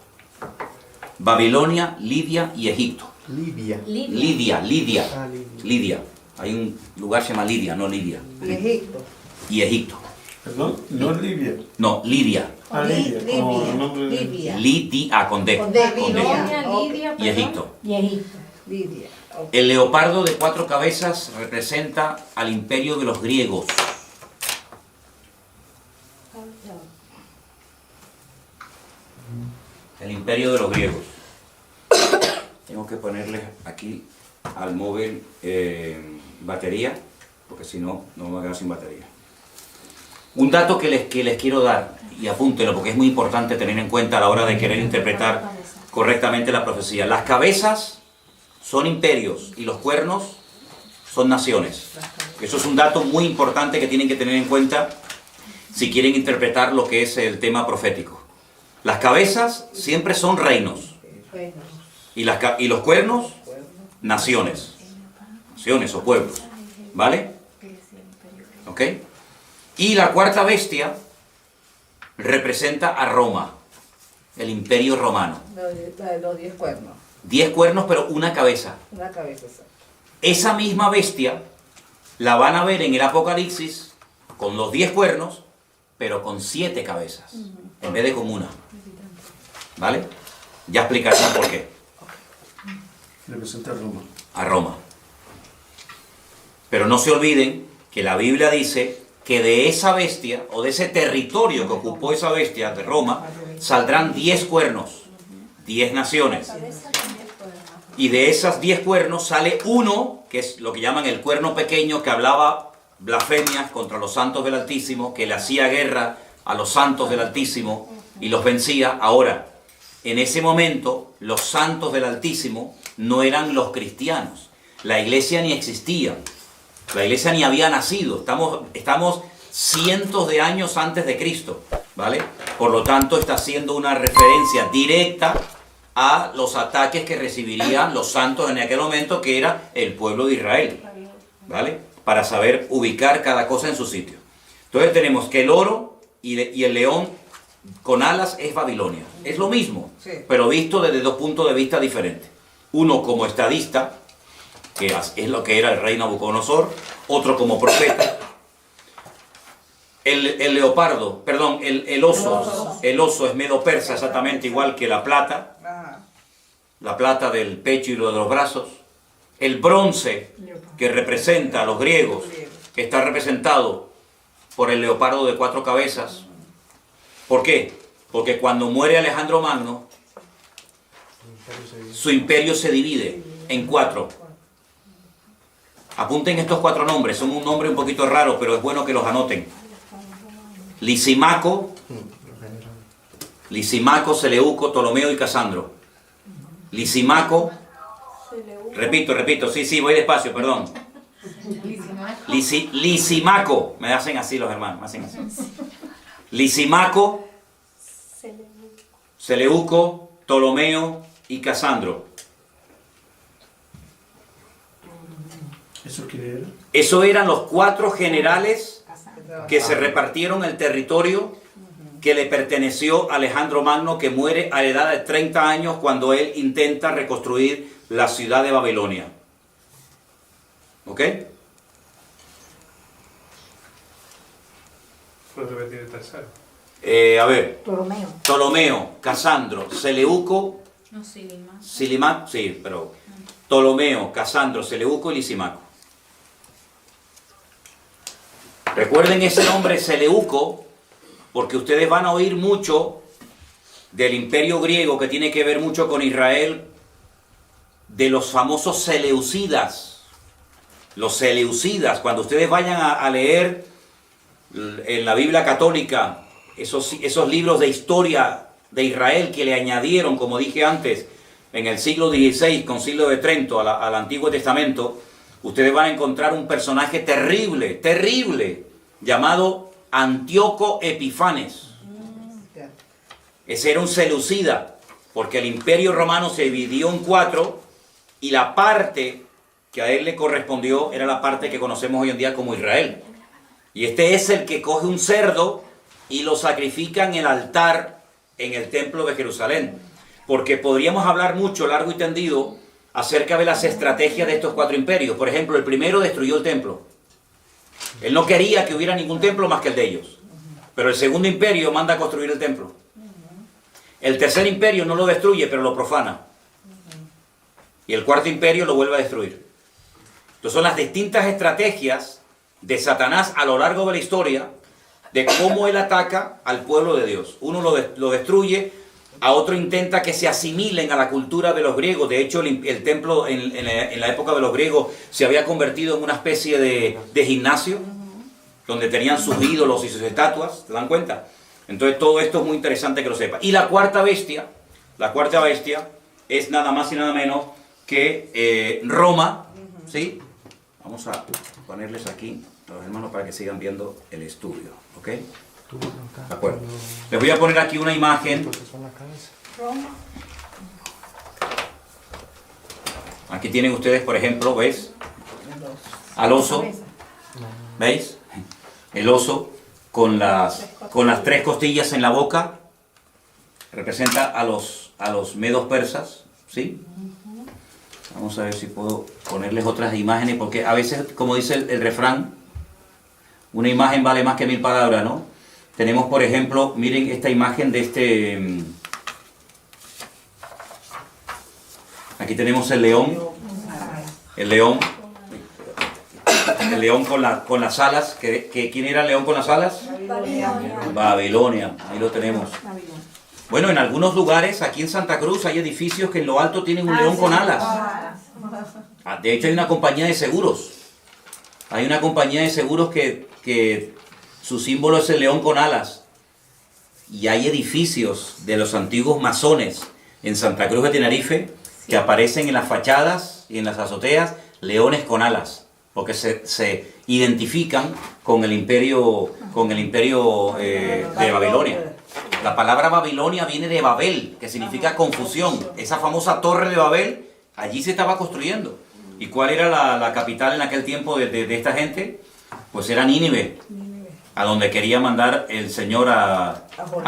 Babilonia, Lidia y Egipto. Lidia. Lidia. Hay un lugar que se llama Lidia, no Lidia. Egipto. Y Egipto. Perdón, no es Libia. No, Lidia. Lidia, como el nombre de... Lidia. Lidia, con D. Con D. Babilonia, Lidia, Y Egipto. Y Egipto. Lidia. El leopardo de 4 cabezas representa al imperio de los griegos. El imperio de los griegos. Tengo que ponerle aquí al móvil batería, porque si no, no me voy a quedar sin batería. Un dato que les quiero dar, y apúntenlo porque es muy importante tener en cuenta a la hora de querer interpretar correctamente la profecía. Las cabezas son imperios y los cuernos son naciones. Eso es un dato muy importante que tienen que tener en cuenta si quieren interpretar lo que es el tema profético. Las cabezas siempre son reinos y los cuernos, naciones o pueblos. ¿Vale? ¿Ok? Y la cuarta bestia representa a Roma, el imperio romano. La de los 10 cuernos. 10 cuernos, pero una cabeza. Una cabeza, exacto. Esa misma bestia la van a ver en el Apocalipsis con los 10 cuernos, pero con 7 cabezas, en vez de con una. ¿Vale? Ya explicaré por qué. Representa a Roma. A Roma. Pero no se olviden que la Biblia dice que de esa bestia, o de ese territorio que ocupó esa bestia de Roma, saldrán 10 cuernos, 10 naciones. Y de esas 10 cuernos sale uno, que es lo que llaman el cuerno pequeño, que hablaba blasfemias contra los santos del Altísimo, que le hacía guerra a los santos del Altísimo y los vencía. Ahora, en ese momento, los santos del Altísimo no eran los cristianos. La iglesia ni existía. La iglesia ni había nacido. Estamos cientos de años antes de Cristo, ¿vale? Por lo tanto, está haciendo una referencia directa a los ataques que recibirían los santos en aquel momento, que era el pueblo de Israel, ¿vale? Para saber ubicar cada cosa en su sitio. Entonces tenemos que el oro y el león con alas es Babilonia. Es lo mismo, Sí. pero visto desde 2 puntos de vista diferentes. Uno como estadista, que es lo que era el rey Nabucodonosor, otro como profeta. El leopardo, perdón, el oso es medo-persa, exactamente igual que la plata. La plata del pecho y lo de los brazos. El bronce, que representa a los griegos, que está representado por el leopardo de 4 cabezas. ¿Por qué? Porque cuando muere Alejandro Magno, su imperio se divide en 4. Apunten estos 4 nombres, son un nombre un poquito raro, pero es bueno que los anoten. Lisimaco, Seleuco, Ptolomeo y Casandro. Lisimaco, repito, sí, voy despacio, perdón. Lisimaco, me hacen así los hermanos, me hacen así. Lisimaco, Seleuco, Ptolomeo y Casandro. ¿Eso qué era? Eso eran los 4 generales que se repartieron el territorio que le perteneció a Alejandro Magno, que muere a la edad de 30 años cuando él intenta reconstruir la ciudad de Babilonia. ¿Ok? ¿Puedes repetir el tercero? A ver. Ptolomeo, Casandro, Seleuco. No, Silimaco. Silimaco, sí, pero Ptolomeo, Casandro, Seleuco y Lisimaco. Recuerden ese nombre Seleuco, porque ustedes van a oír mucho del imperio griego, que tiene que ver mucho con Israel, de los famosos seleucidas. Los seleucidas, cuando ustedes vayan a leer en la Biblia católica esos libros de historia de Israel que le añadieron, como dije antes, en el siglo XVI, Concilio de Trento, al Antiguo Testamento, ustedes van a encontrar un personaje terrible, llamado Antíoco Epifanes. Ese era un seleucida, porque el imperio romano se dividió en 4 y la parte que a él le correspondió era la parte que conocemos hoy en día como Israel. Y este es el que coge un cerdo y lo sacrifica en el altar en el templo de Jerusalén. Porque podríamos hablar mucho, largo y tendido, acerca de las estrategias de estos 4 imperios. Por ejemplo, el primero destruyó el templo. Él no quería que hubiera ningún templo más que el de ellos. Pero el segundo imperio manda a construir el templo. El tercer imperio no lo destruye, pero lo profana. Y el cuarto imperio lo vuelve a destruir. Entonces son las distintas estrategias de Satanás a lo largo de la historia, de cómo él ataca al pueblo de Dios. Uno lo destruye, a otro intenta que se asimilen a la cultura de los griegos. De hecho, el templo en la época de los griegos se había convertido en una especie de gimnasio, donde tenían sus ídolos y sus estatuas. ¿Se dan cuenta? Entonces todo esto es muy interesante que lo sepa. Y la cuarta bestia es nada más y nada menos que Roma, ¿sí? Vamos a ponerles aquí, los hermanos, para que sigan viendo el estudio, ¿ok? De acuerdo. Les voy a poner aquí una imagen. Aquí tienen ustedes, por ejemplo, ¿ves? al oso. ¿Veis? El oso con las 3 costillas en la boca representa a los medos persas, ¿sí? Vamos a ver si puedo ponerles otras imágenes, porque a veces, como dice el refrán, una imagen vale más que 1000 palabras, ¿no? Tenemos, por ejemplo, miren esta imagen de este... Aquí tenemos el león. El león con las alas. ¿Quién era el león con las alas? Babilonia. Ahí lo tenemos. Bueno, en algunos lugares, aquí en Santa Cruz, hay edificios que en lo alto tienen un león con alas. De hecho, hay una compañía de seguros. Hay una compañía de seguros que su símbolo es el león con alas. Y hay edificios de los antiguos masones en Santa Cruz de Tenerife que aparecen en las fachadas y en las azoteas leones con alas, porque se identifican con el imperio de Babilonia. La palabra Babilonia viene de Babel, que significa confusión. Esa famosa torre de Babel, allí se estaba construyendo. ¿Y cuál era la capital en aquel tiempo de esta gente? Pues era Nínive, a donde quería mandar el Señor a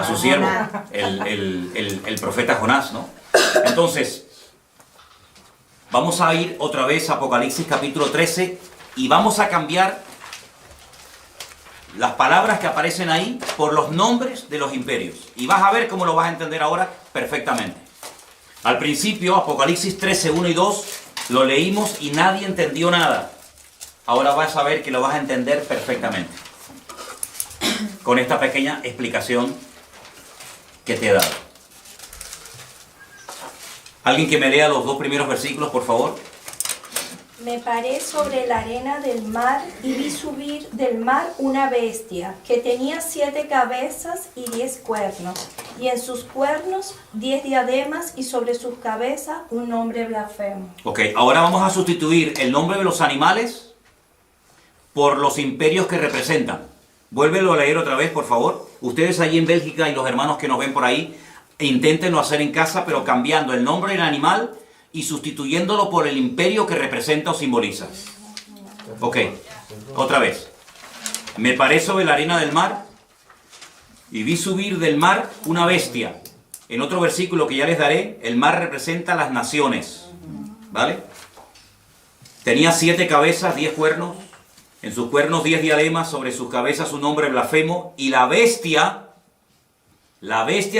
su siervo, el profeta Jonás, ¿no? Entonces, vamos a ir otra vez a Apocalipsis capítulo 13 y vamos a cambiar las palabras que aparecen ahí por los nombres de los imperios. Y vas a ver cómo lo vas a entender ahora perfectamente. Al principio, Apocalipsis 13, 1 y 2, lo leímos y nadie entendió nada. Ahora vas a ver que lo vas a entender perfectamente con esta pequeña explicación que te he dado. ¿Alguien que me lea los 2 primeros versículos, por favor? Me paré sobre la arena del mar y vi subir del mar una bestia que tenía 7 cabezas y 10 cuernos, y en sus cuernos 10 diademas y sobre sus cabezas un nombre blasfemo. Ok, ahora vamos a sustituir el nombre de los animales por los imperios que representan. Vuélvelo a leer otra vez, por favor. Ustedes allí en Bélgica y los hermanos que nos ven por ahí, inténtenlo hacer en casa, pero cambiando el nombre del animal y sustituyéndolo por el imperio que representa o simboliza. Ok, otra vez. Me paré sobre la arena del mar y vi subir del mar una bestia. En otro versículo que ya les daré, el mar representa las naciones. ¿Vale? Tenía 7 cabezas, 10 cuernos. En sus cuernos 10 diademas, sobre sus cabezas un nombre blasfemo. Y la bestia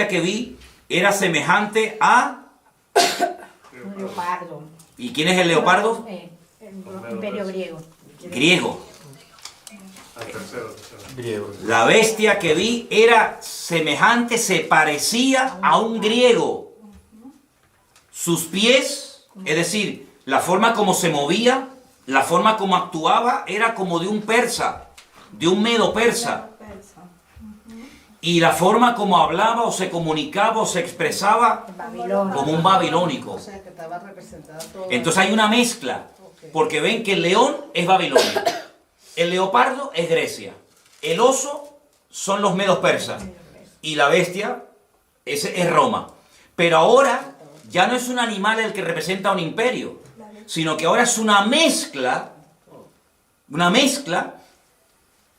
que vi era semejante a... Un leopardo. ¿Y quién es el leopardo? El imperio griego. Griego. Griego. La bestia que vi era semejante, se parecía a un griego. Sus pies, es decir, la forma como se movía, la forma como actuaba, era como de un persa, de un medo persa. Y la forma como hablaba o se comunicaba o se expresaba como un babilónico. Entonces hay una mezcla, porque ven que el león es Babilonia, el leopardo es Grecia, el oso son los medos persas y la bestia es Roma. Pero ahora ya no es un animal el que representa un imperio, sino que ahora es una mezcla,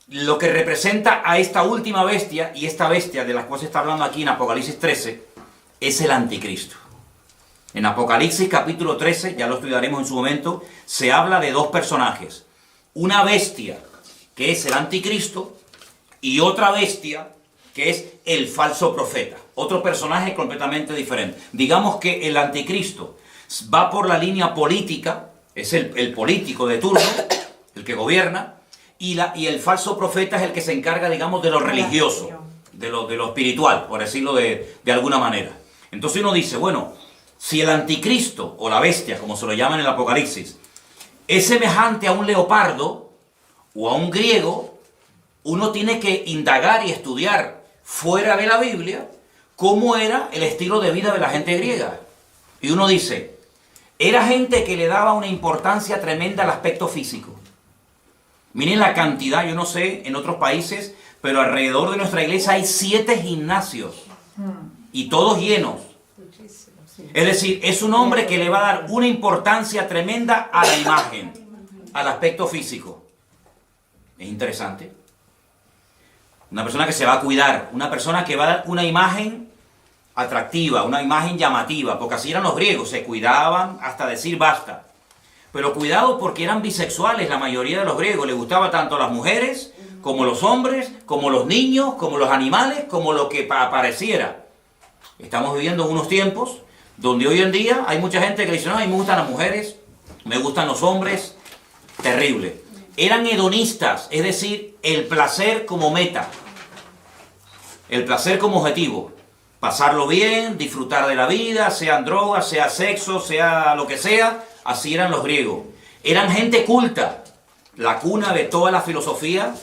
lo que representa a esta última bestia, y esta bestia de la cual se está hablando aquí en Apocalipsis 13, es el anticristo. En Apocalipsis capítulo 13, ya lo estudiaremos en su momento, se habla de 2 personajes. Una bestia, que es el anticristo, y otra bestia, que es el falso profeta. Otro personaje completamente diferente. Digamos que el anticristo va por la línea política, es el político de turno, el que gobierna, y el falso profeta es el que se encarga, digamos, de lo religioso, de lo espiritual, por decirlo de alguna manera. Entonces uno dice, bueno, si el anticristo, o la bestia, como se lo llama en el Apocalipsis, es semejante a un leopardo o a un griego, uno tiene que indagar y estudiar fuera de la Biblia cómo era el estilo de vida de la gente griega. Y uno dice, era gente que le daba una importancia tremenda al aspecto físico. Miren la cantidad, yo no sé en otros países, pero alrededor de nuestra iglesia hay 7 gimnasios y todos llenos. Es decir, es un hombre que le va a dar una importancia tremenda a la imagen. al aspecto físico. Es interesante. Una persona que se va a cuidar, una persona que va a dar una imagen atractiva, una imagen llamativa, porque así eran los griegos, se cuidaban hasta decir basta. Pero cuidado porque eran bisexuales la mayoría de los griegos, les gustaba tanto las mujeres, como los hombres, como los niños, como los animales, como lo que apareciera. Estamos viviendo unos tiempos donde hoy en día hay mucha gente que dice, no, a mí me gustan las mujeres, me gustan los hombres, terrible. Eran hedonistas, es decir, el placer como meta, el placer como objetivo. Pasarlo bien, disfrutar de la vida, sean drogas, sea sexo, sea lo que sea, así eran los griegos. Eran gente culta. La cuna de toda la filosofía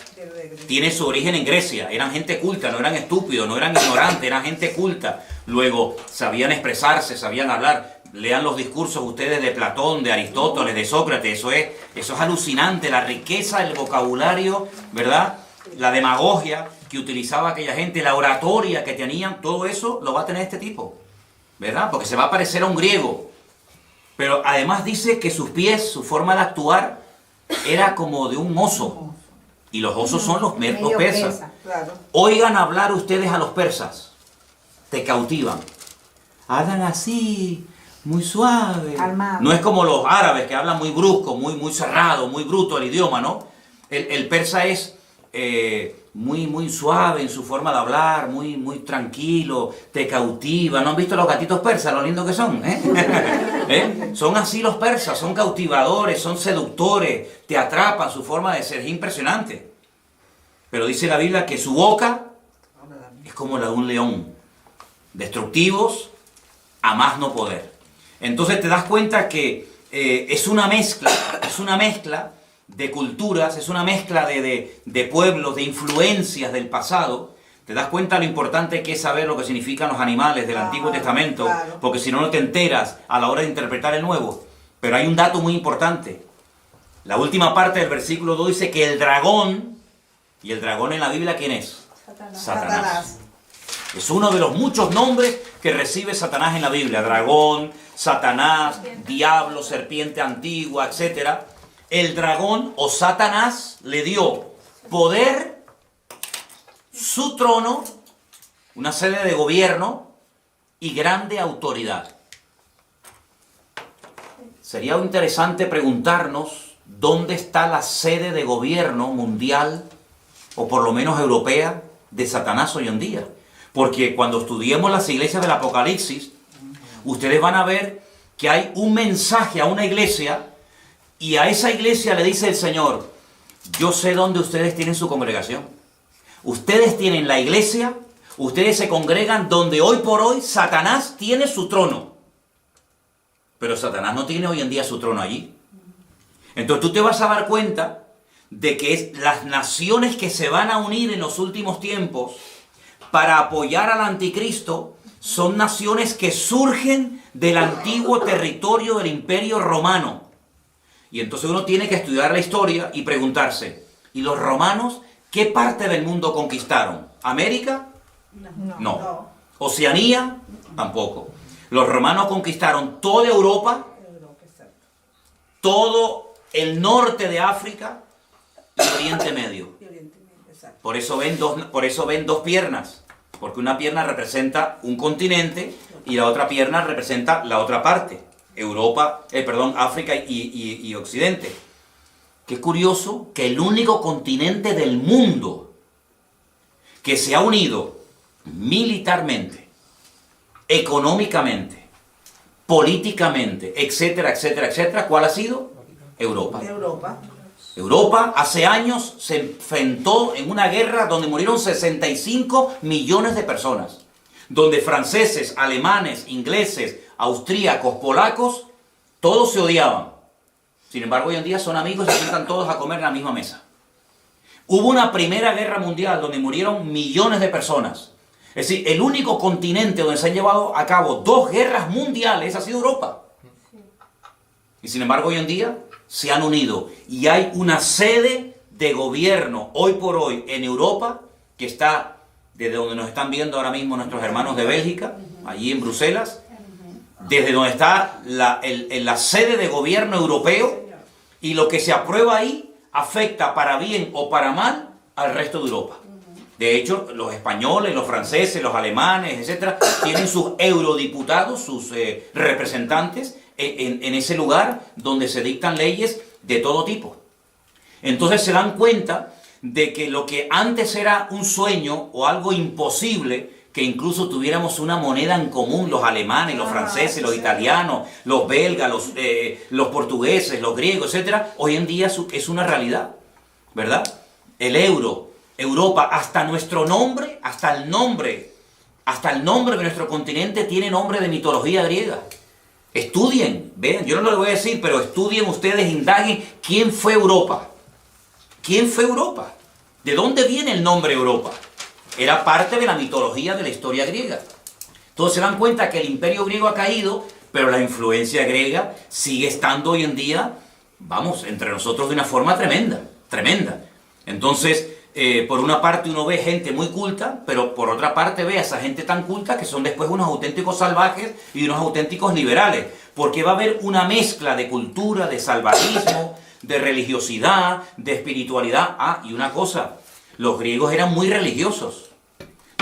tiene su origen en Grecia. Eran gente culta, no eran estúpidos, no eran ignorantes, eran gente culta. Luego, sabían expresarse, sabían hablar. Lean los discursos ustedes de Platón, de Aristóteles, de Sócrates. Eso es alucinante, la riqueza del vocabulario, ¿verdad? La demagogia que utilizaba aquella gente, la oratoria que tenían, todo eso lo va a tener este tipo, ¿verdad? Porque se va a parecer a un griego. Pero además dice que sus pies, su forma de actuar, era como de un oso. Y los osos son los persas. Claro. Oigan hablar ustedes a los persas. Te cautivan. Hablan así, muy suave. Calmado. No es como los árabes que hablan muy brusco, muy cerrado, muy bruto el idioma, ¿no? El persa es muy suave en su forma de hablar, muy tranquilo, te cautiva. ¿No han visto los gatitos persas, lo lindos que son? Son así los persas, son cautivadores, son seductores, te atrapan, su forma de ser es impresionante. Pero dice la Biblia que su boca es como la de un león, destructivos a más no poder. Entonces te das cuenta que es una mezcla de culturas, es una mezcla de pueblos, de influencias del pasado. Te das cuenta lo importante que es saber lo que significan los animales del Antiguo Testamento, claro. Porque si no, no te enteras a la hora de interpretar el Nuevo. Pero hay un dato muy importante. La última parte del versículo 2 dice que el dragón, y el dragón en la Biblia, ¿quién es? Satanás. Es uno de los muchos nombres que recibe Satanás en la Biblia. Dragón, Satanás, diablo, serpiente antigua, etc. El dragón o Satanás le dio poder, su trono, una sede de gobierno y grande autoridad. Sería interesante preguntarnos dónde está la sede de gobierno mundial, o por lo menos europea, de Satanás hoy en día. Porque cuando estudiemos las iglesias del Apocalipsis, ustedes van a ver que hay un mensaje a una iglesia, y a esa iglesia le dice el Señor, yo sé dónde ustedes tienen su congregación. Ustedes tienen la iglesia, ustedes se congregan donde hoy por hoy Satanás tiene su trono. Pero Satanás no tiene hoy en día su trono allí. Entonces tú te vas a dar cuenta de que las naciones que se van a unir en los últimos tiempos para apoyar al anticristo son naciones que surgen del antiguo territorio del Imperio Romano. Y entonces uno tiene que estudiar la historia y preguntarse, ¿y los romanos qué parte del mundo conquistaron? ¿América? No. ¿Oceanía? Tampoco. Los romanos conquistaron toda Europa, todo el norte de África y Oriente Medio. Por eso ven dos piernas, porque una pierna representa un continente y la otra pierna representa la otra parte. África y Occidente. Qué curioso que el único continente del mundo que se ha unido militarmente, económicamente, políticamente, etcétera, ¿cuál ha sido? Europa. Europa hace años se enfrentó en una guerra donde murieron 65 millones de personas, donde franceses, alemanes, ingleses, austríacos, polacos, todos se odiaban. Sin embargo, hoy en día son amigos y se sientan todos a comer en la misma mesa. Hubo una primera guerra mundial donde murieron millones de personas. Es decir, el único continente donde se han llevado a cabo 2 guerras mundiales ha sido Europa. Y sin embargo, hoy en día se han unido y hay una sede de gobierno hoy por hoy en Europa que está desde donde nos están viendo ahora mismo nuestros hermanos de Bélgica, allí en Bruselas, desde donde está la sede de gobierno europeo, Y lo que se aprueba ahí afecta para bien o para mal al resto de Europa. De hecho, los españoles, los franceses, los alemanes, etcétera, tienen sus eurodiputados, sus representantes en ese lugar donde se dictan leyes de todo tipo. Entonces se dan cuenta de que lo que antes era un sueño o algo imposible, que incluso tuviéramos una moneda en común, los alemanes, los franceses, los italianos, los belgas, los portugueses, los griegos, etcétera, hoy en día es una realidad, ¿verdad? El euro, Europa, hasta nuestro nombre, hasta el nombre de nuestro continente tiene nombre de mitología griega. Estudien, vean, yo no lo voy a decir, pero estudien ustedes, indaguen quién fue Europa. ¿Quién fue Europa? ¿De dónde viene el nombre Europa? Era parte de la mitología de la historia griega. Entonces se dan cuenta que el imperio griego ha caído, pero la influencia griega sigue estando hoy en día, vamos, entre nosotros de una forma tremenda, tremenda. Entonces, por una parte uno ve gente muy culta, pero por otra parte ve a esa gente tan culta que son después unos auténticos salvajes y unos auténticos liberales, porque va a haber una mezcla de cultura, de salvajismo, de religiosidad, de espiritualidad. Ah, y una cosa, los griegos eran muy religiosos.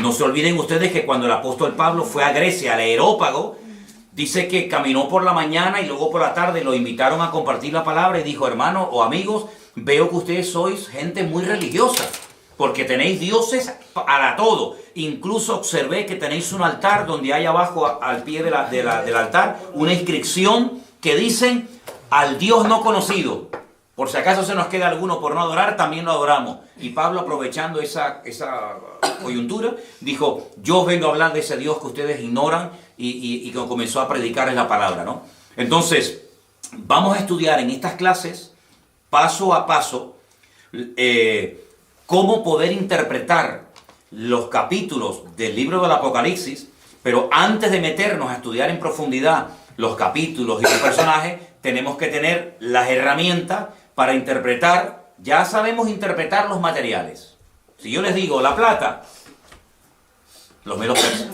No se olviden ustedes que cuando el apóstol Pablo fue a Grecia, al Areópago, dice que caminó por la mañana y luego por la tarde lo invitaron a compartir la palabra y dijo, hermanos o amigos, veo que ustedes sois gente muy religiosa, porque tenéis dioses para todo. Incluso observé que tenéis un altar donde hay abajo, al pie del altar, una inscripción que dicen, al Dios no conocido. Por si acaso se nos queda alguno por no adorar, también lo adoramos. Y Pablo, aprovechando esa coyuntura, dijo, yo os vengo a hablar de ese Dios que ustedes ignoran, y que comenzó a predicarles la palabra, ¿no? Entonces, vamos a estudiar en estas clases, paso a paso, cómo poder interpretar los capítulos del libro del Apocalipsis, pero antes de meternos a estudiar en profundidad los capítulos y los personajes, tenemos que tener las herramientas para interpretar. Ya sabemos interpretar los materiales. Si yo les digo la plata, los medos persas.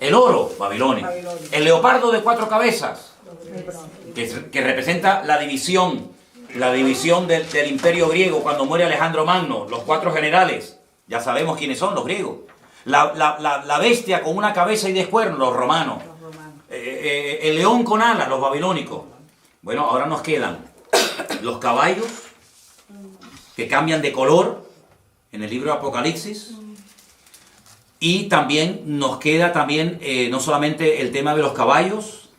El oro, Babilonia. El leopardo de 4 cabezas, que representa la división del imperio griego cuando muere Alejandro Magno, los 4 generales, ya sabemos quiénes son, los griegos. La bestia con una cabeza y 10 cuernos, los romanos. El león con alas, los babilónicos. Bueno, ahora nos quedan los caballos que cambian de color en el libro de Apocalipsis, y también nos queda no solamente el tema de los caballos,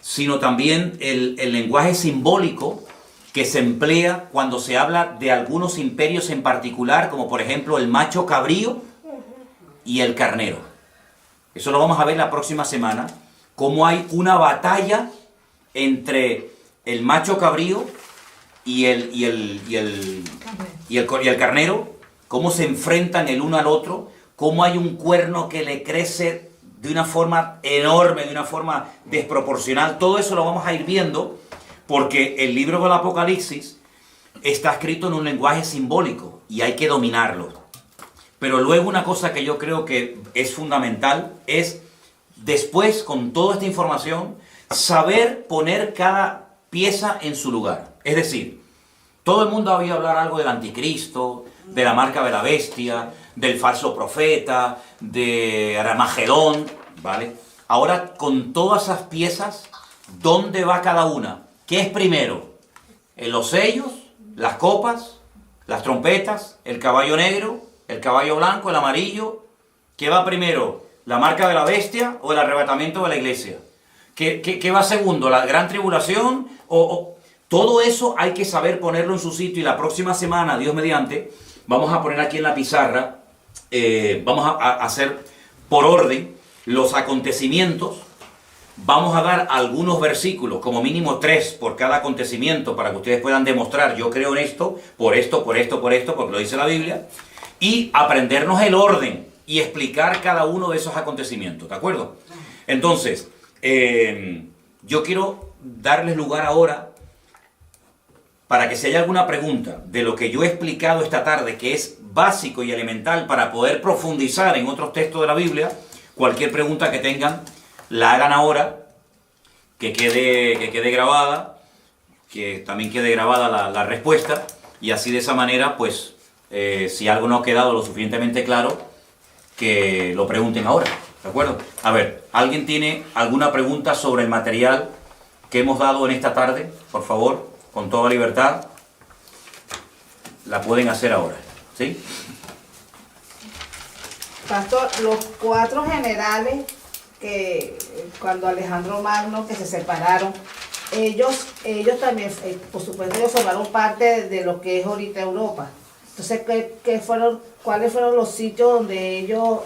sino también el lenguaje simbólico que se emplea cuando se habla de algunos imperios en particular, como por ejemplo el macho cabrío y el carnero. Eso lo vamos a ver la próxima semana, cómo hay una batalla entre el macho cabrío y el carnero, cómo se enfrentan el uno al otro, cómo hay un cuerno que le crece de una forma enorme, de una forma desproporcional. Todo eso lo vamos a ir viendo, porque el libro del Apocalipsis está escrito en un lenguaje simbólico y hay que dominarlo. Pero luego una cosa que yo creo que es fundamental es, después, con toda esta información, saber poner cada pieza en su lugar. Es decir, todo el mundo había hablar algo del anticristo, de la marca de la bestia, del falso profeta, de Armagedón, ¿vale? Ahora, con todas esas piezas, ¿dónde va cada una? ¿Qué es primero? ¿Los sellos, las copas, las trompetas, el caballo negro, el caballo blanco, el amarillo? ¿Qué va primero? ¿La marca de la bestia o el arrebatamiento de la iglesia? ¿Qué va segundo? ¿La gran tribulación? Todo eso hay que saber ponerlo en su sitio, y la próxima semana, Dios mediante, vamos a poner aquí en la pizarra, vamos a hacer por orden los acontecimitos. Vamos a dar algunos versículos, como mínimo 3 por cada acontecimiento, para que ustedes puedan demostrar, yo creo en esto, por esto, porque lo dice la Biblia, y aprendernos el orden y explicar cada uno de esos acontecimientos, ¿de acuerdo? Entonces, yo quiero darles lugar ahora para que si hay alguna pregunta de lo que yo he explicado esta tarde, que es básico y elemental para poder profundizar en otros textos de la Biblia, cualquier pregunta que tengan, la hagan ahora, que quede grabada, que también quede grabada la respuesta, y así de esa manera, pues, si algo no ha quedado lo suficientemente claro, que lo pregunten ahora, ¿de acuerdo? A ver, ¿alguien tiene alguna pregunta sobre el material que hemos dado en esta tarde? Por favor, con toda libertad, la pueden hacer ahora, ¿sí? Pastor, los 4 generales que cuando Alejandro Magno, que se separaron, ellos también, por supuesto, ellos formaron parte de lo que es ahorita Europa. Entonces, ¿cuáles fueron los sitios donde ellos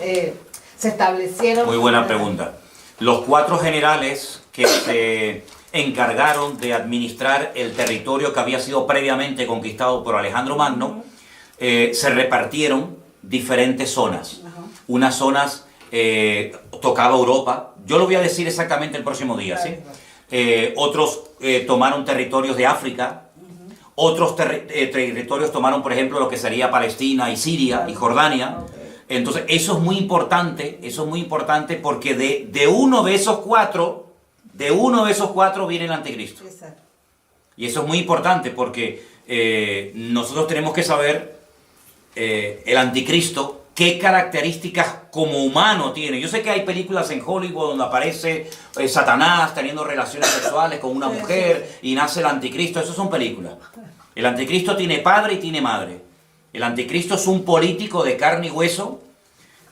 se establecieron? Muy buena pregunta. Los 4 generales que se encargaron de administrar el territorio que había sido previamente conquistado por Alejandro Magno, se repartieron diferentes zonas. Unas zonas tocaba Europa, yo lo voy a decir exactamente el próximo día, ¿sí? Otros tomaron territorios de África, otros territorios tomaron, por ejemplo, lo que sería Palestina y Siria y Jordania. Entonces, eso es muy importante porque de uno de esos cuatro viene el anticristo. Y eso es muy importante porque nosotros tenemos que saber el anticristo, qué características como humano tiene. Yo sé que hay películas en Hollywood donde aparece Satanás teniendo relaciones sexuales con una mujer y nace el anticristo. Eso son películas. El anticristo tiene padre y tiene madre. El anticristo es un político de carne y hueso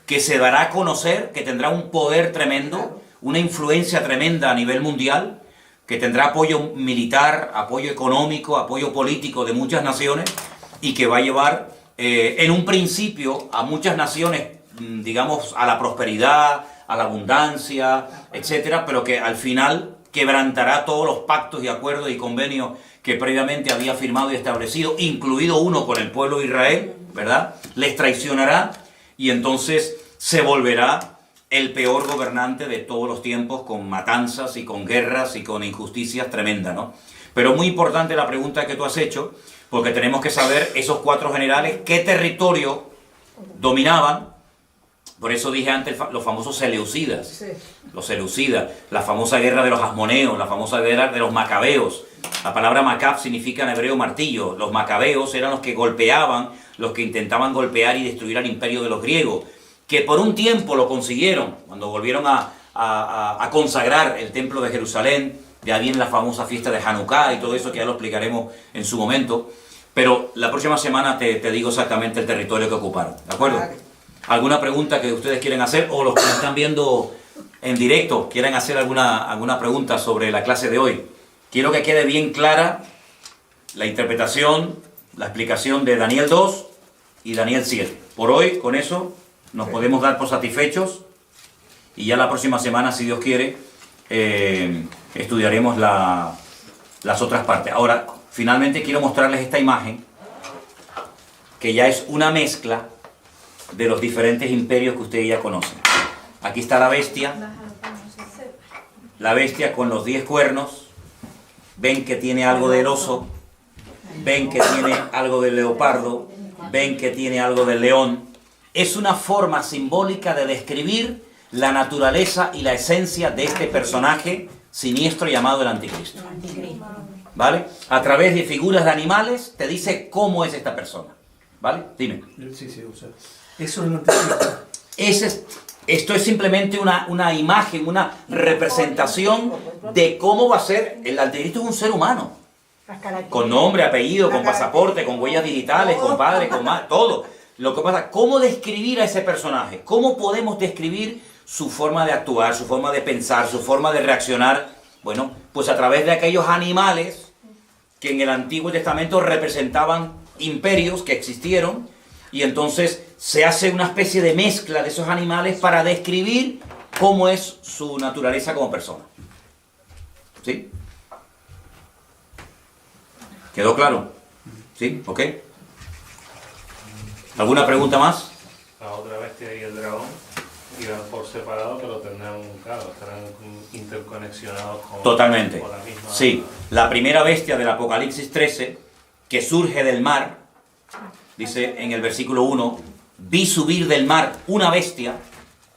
que se dará a conocer, que tendrá un poder tremendo, una influencia tremenda a nivel mundial, que tendrá apoyo militar, apoyo económico, apoyo político de muchas naciones y que va a llevar en un principio a muchas naciones, digamos, a la prosperidad, a la abundancia, etcétera, pero que al final quebrantará todos los pactos y acuerdos y convenios que previamente había firmado y establecido, incluido uno con el pueblo de Israel, ¿verdad? Les traicionará y entonces se volverá el peor gobernante de todos los tiempos, con matanzas y con guerras y con injusticias tremendas, ¿no? Pero muy importante la pregunta que tú has hecho, porque tenemos que saber esos 4 generales qué territorio dominaban. Por eso dije antes los famosos seleucidas, sí. Los seleucidas, la famosa guerra de los asmoneos, la famosa guerra de los macabeos. La palabra macab significa en hebreo martillo. Los macabeos eran los que golpeaban, los que intentaban golpear y destruir al imperio de los griegos, que por un tiempo lo consiguieron, cuando volvieron a consagrar el templo de Jerusalén. De ahí viene la famosa fiesta de Hanukkah y todo eso, que ya lo explicaremos en su momento. Pero la próxima semana te digo exactamente el territorio que ocuparon, ¿de acuerdo? ¿Alguna pregunta que ustedes quieren hacer? O los que me están viendo en directo quieren hacer alguna pregunta sobre la clase de hoy. Quiero que quede bien clara la interpretación, la explicación de Daniel 2 y Daniel 7. Por hoy, con eso, nos podemos dar por satisfechos. Y ya la próxima semana, si Dios quiere, estudiaremos las otras partes. Ahora, finalmente quiero mostrarles esta imagen, que ya es una mezcla de los diferentes imperios que ustedes ya conocen. Aquí está la bestia con los 10 cuernos. Ven que tiene algo del oso, ven que tiene algo del leopardo, ven que tiene algo del león. Es una forma simbólica de describir la naturaleza y la esencia de este personaje siniestro llamado el anticristo. ¿Vale? A través de figuras de animales te dice cómo es esta persona. ¿Vale? Dime. Sí, o sea, eso es el anticristo. Esto es simplemente una imagen, una representación de cómo va a ser. El anticristo es un ser humano. Con nombre, apellido, con pasaporte, con huellas digitales, con padre, con madre, todo. Lo que pasa, ¿cómo describir a ese personaje? ¿Cómo podemos describir su forma de actuar, su forma de pensar, su forma de reaccionar? Bueno, pues a través de aquellos animales que en el Antiguo Testamento representaban imperios que existieron, y entonces se hace una especie de mezcla de esos animales para describir cómo es su naturaleza como persona. ¿Sí? ¿Quedó claro? ¿Sí? ¿Ok? ¿Alguna pregunta más? La otra bestia y el dragón irán por separado, pero estarán interconexionados con... Totalmente. Con la misma... Sí, la primera bestia del Apocalipsis 13, que surge del mar, dice en el versículo 1, vi subir del mar una bestia,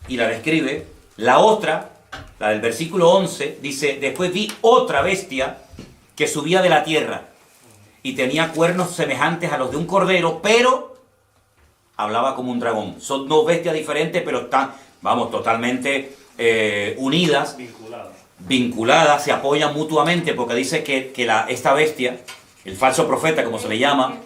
y la describe. La otra, la del versículo 11, dice, después vi otra bestia que subía de la tierra y tenía cuernos semejantes a los de un cordero, pero hablaba como un dragón. Son dos bestias diferentes, pero están, vamos, totalmente unidas, vinculadas, se apoyan mutuamente, porque dice que esta bestia, el falso profeta, como se le llama,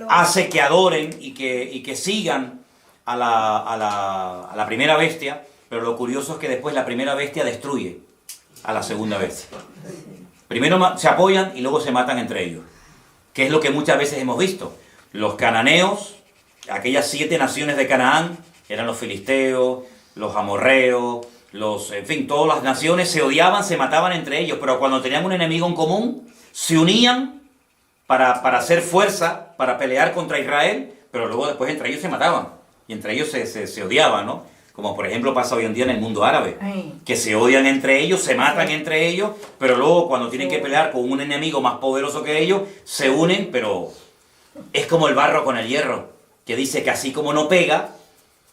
hace que adoren y que sigan a la primera bestia, pero lo curioso es que después la primera bestia destruye a la segunda bestia. Primero se apoyan y luego se matan entre ellos, que es lo que muchas veces hemos visto. Los cananeos, aquellas 7 naciones de Canaán, eran los filisteos, los amorreos, en fin, todas las naciones se odiaban, se mataban entre ellos, pero cuando tenían un enemigo en común, se unían para hacer fuerza, para pelear contra Israel, pero luego después entre ellos se mataban, y entre ellos se odiaban, ¿no? Como por ejemplo pasa hoy en día en el mundo árabe, que se odian entre ellos, se matan entre ellos, pero luego cuando tienen que pelear con un enemigo más poderoso que ellos, se unen, pero es como el barro con el hierro, que dice que así como no pega,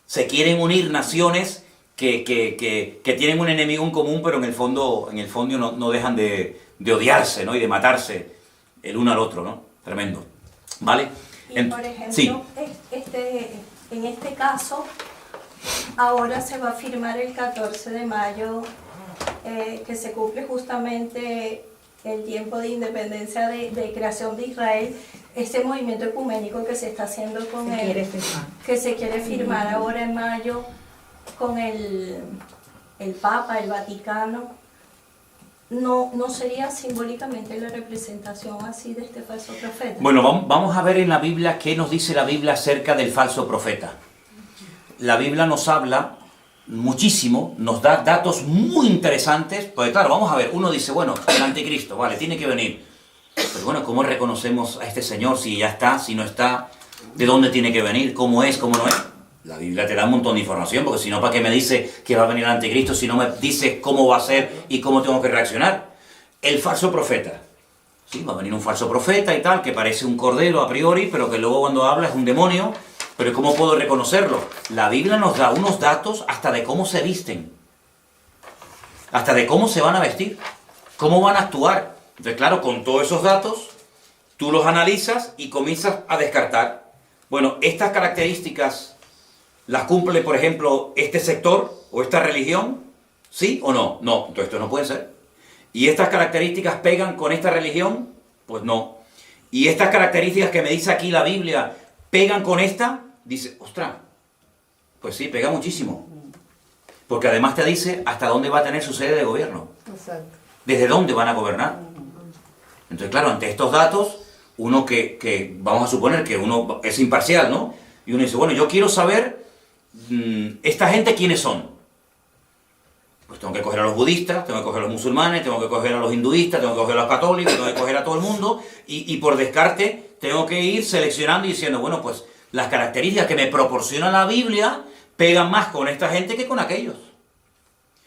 se quieren unir naciones que tienen un enemigo en común, pero en el fondo no dejan de odiarse, ¿no? Y de matarse el uno al otro, ¿no? Tremendo. ¿Vale? Y por ejemplo, sí. En este caso, ahora se va a firmar el 14 de mayo, que se cumple justamente el tiempo de independencia de creación de Israel, ese movimiento ecuménico que se está haciendo con que se quiere firmar ahora en mayo con el Papa, el Vaticano. ¿No sería simbólicamente la representación así de este falso profeta? Bueno, vamos a ver en la Biblia qué nos dice la Biblia acerca del falso profeta. La Biblia nos habla muchísimo, nos da datos muy interesantes, porque claro, vamos a ver, uno dice, bueno, el anticristo, vale, tiene que venir. Pero bueno, ¿cómo reconocemos a este señor si ya está, si no está? ¿De dónde tiene que venir? ¿Cómo es? ¿Cómo no es? La Biblia te da un montón de información, porque si no, ¿para qué me dice que va a venir el anticristo si no me dice cómo va a ser y cómo tengo que reaccionar? El falso profeta. Sí, va a venir un falso profeta y tal, que parece un cordero a priori, pero que luego cuando habla es un demonio. Pero ¿cómo puedo reconocerlo? La Biblia nos da unos datos hasta de cómo se visten, hasta de cómo se van a vestir, cómo van a actuar. Entonces, claro, con todos esos datos, tú los analizas y comienzas a descartar. Bueno, estas características las cumple, por ejemplo, este sector o esta religión, ¿sí o no? No, entonces esto no puede ser. ¿Y estas características pegan con esta religión? Pues no. ¿Y estas características que me dice aquí la Biblia pegan con esta? Dice, ostras, pues sí, pega muchísimo. Porque además te dice hasta dónde va a tener su sede de gobierno. Exacto. Desde dónde van a gobernar. Entonces, claro, ante estos datos, uno que vamos a suponer que uno es imparcial, ¿no? Y uno dice, bueno, yo quiero saber, ¿esta gente quiénes son? Pues tengo que coger a los budistas, tengo que coger a los musulmanes, tengo que coger a los hinduistas, tengo que coger a los católicos, tengo que coger a todo el mundo, y por descarte tengo que ir seleccionando y diciendo, bueno, pues las características que me proporciona la Biblia pegan más con esta gente que con aquellos.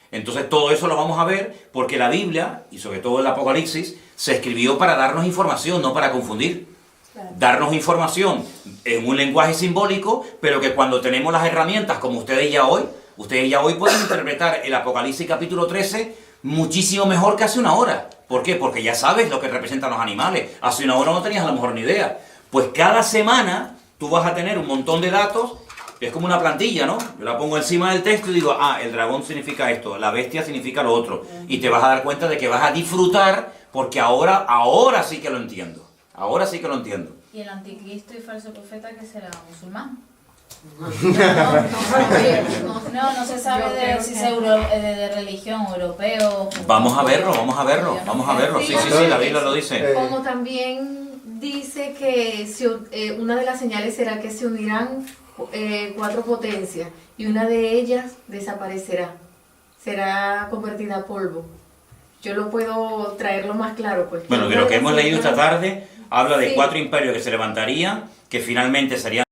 Entonces todo eso lo vamos a ver porque la Biblia, y sobre todo el Apocalipsis, se escribió para darnos información, no para confundir. Claro. Darnos información en un lenguaje simbólico, pero que cuando tenemos las herramientas, como ustedes ya hoy pueden interpretar el Apocalipsis capítulo 13 muchísimo mejor que hace una hora. ¿Por qué? Porque ya sabes lo que representan los animales. Hace una hora no tenías a lo mejor ni idea. Pues cada semana tú vas a tener un montón de datos. Es como una plantilla, ¿no? Yo la pongo encima del texto y digo, el dragón significa esto, la bestia significa lo otro. Y te vas a dar cuenta de que vas a disfrutar, porque ahora sí que lo entiendo. Ahora sí que lo entiendo. ¿Y el anticristo y falso profeta que será? ¿Musulmán? No se sabe si es de religión, europeo. Vamos a verlo. Sí, la Biblia lo dice. Como también dice que una de las señales será que se unirán 4 potencias y una de ellas desaparecerá, será convertida a polvo. Yo lo puedo traerlo más claro, pues. Bueno, de lo que hemos leído esta tarde habla de 4 imperios que se levantarían, que finalmente serían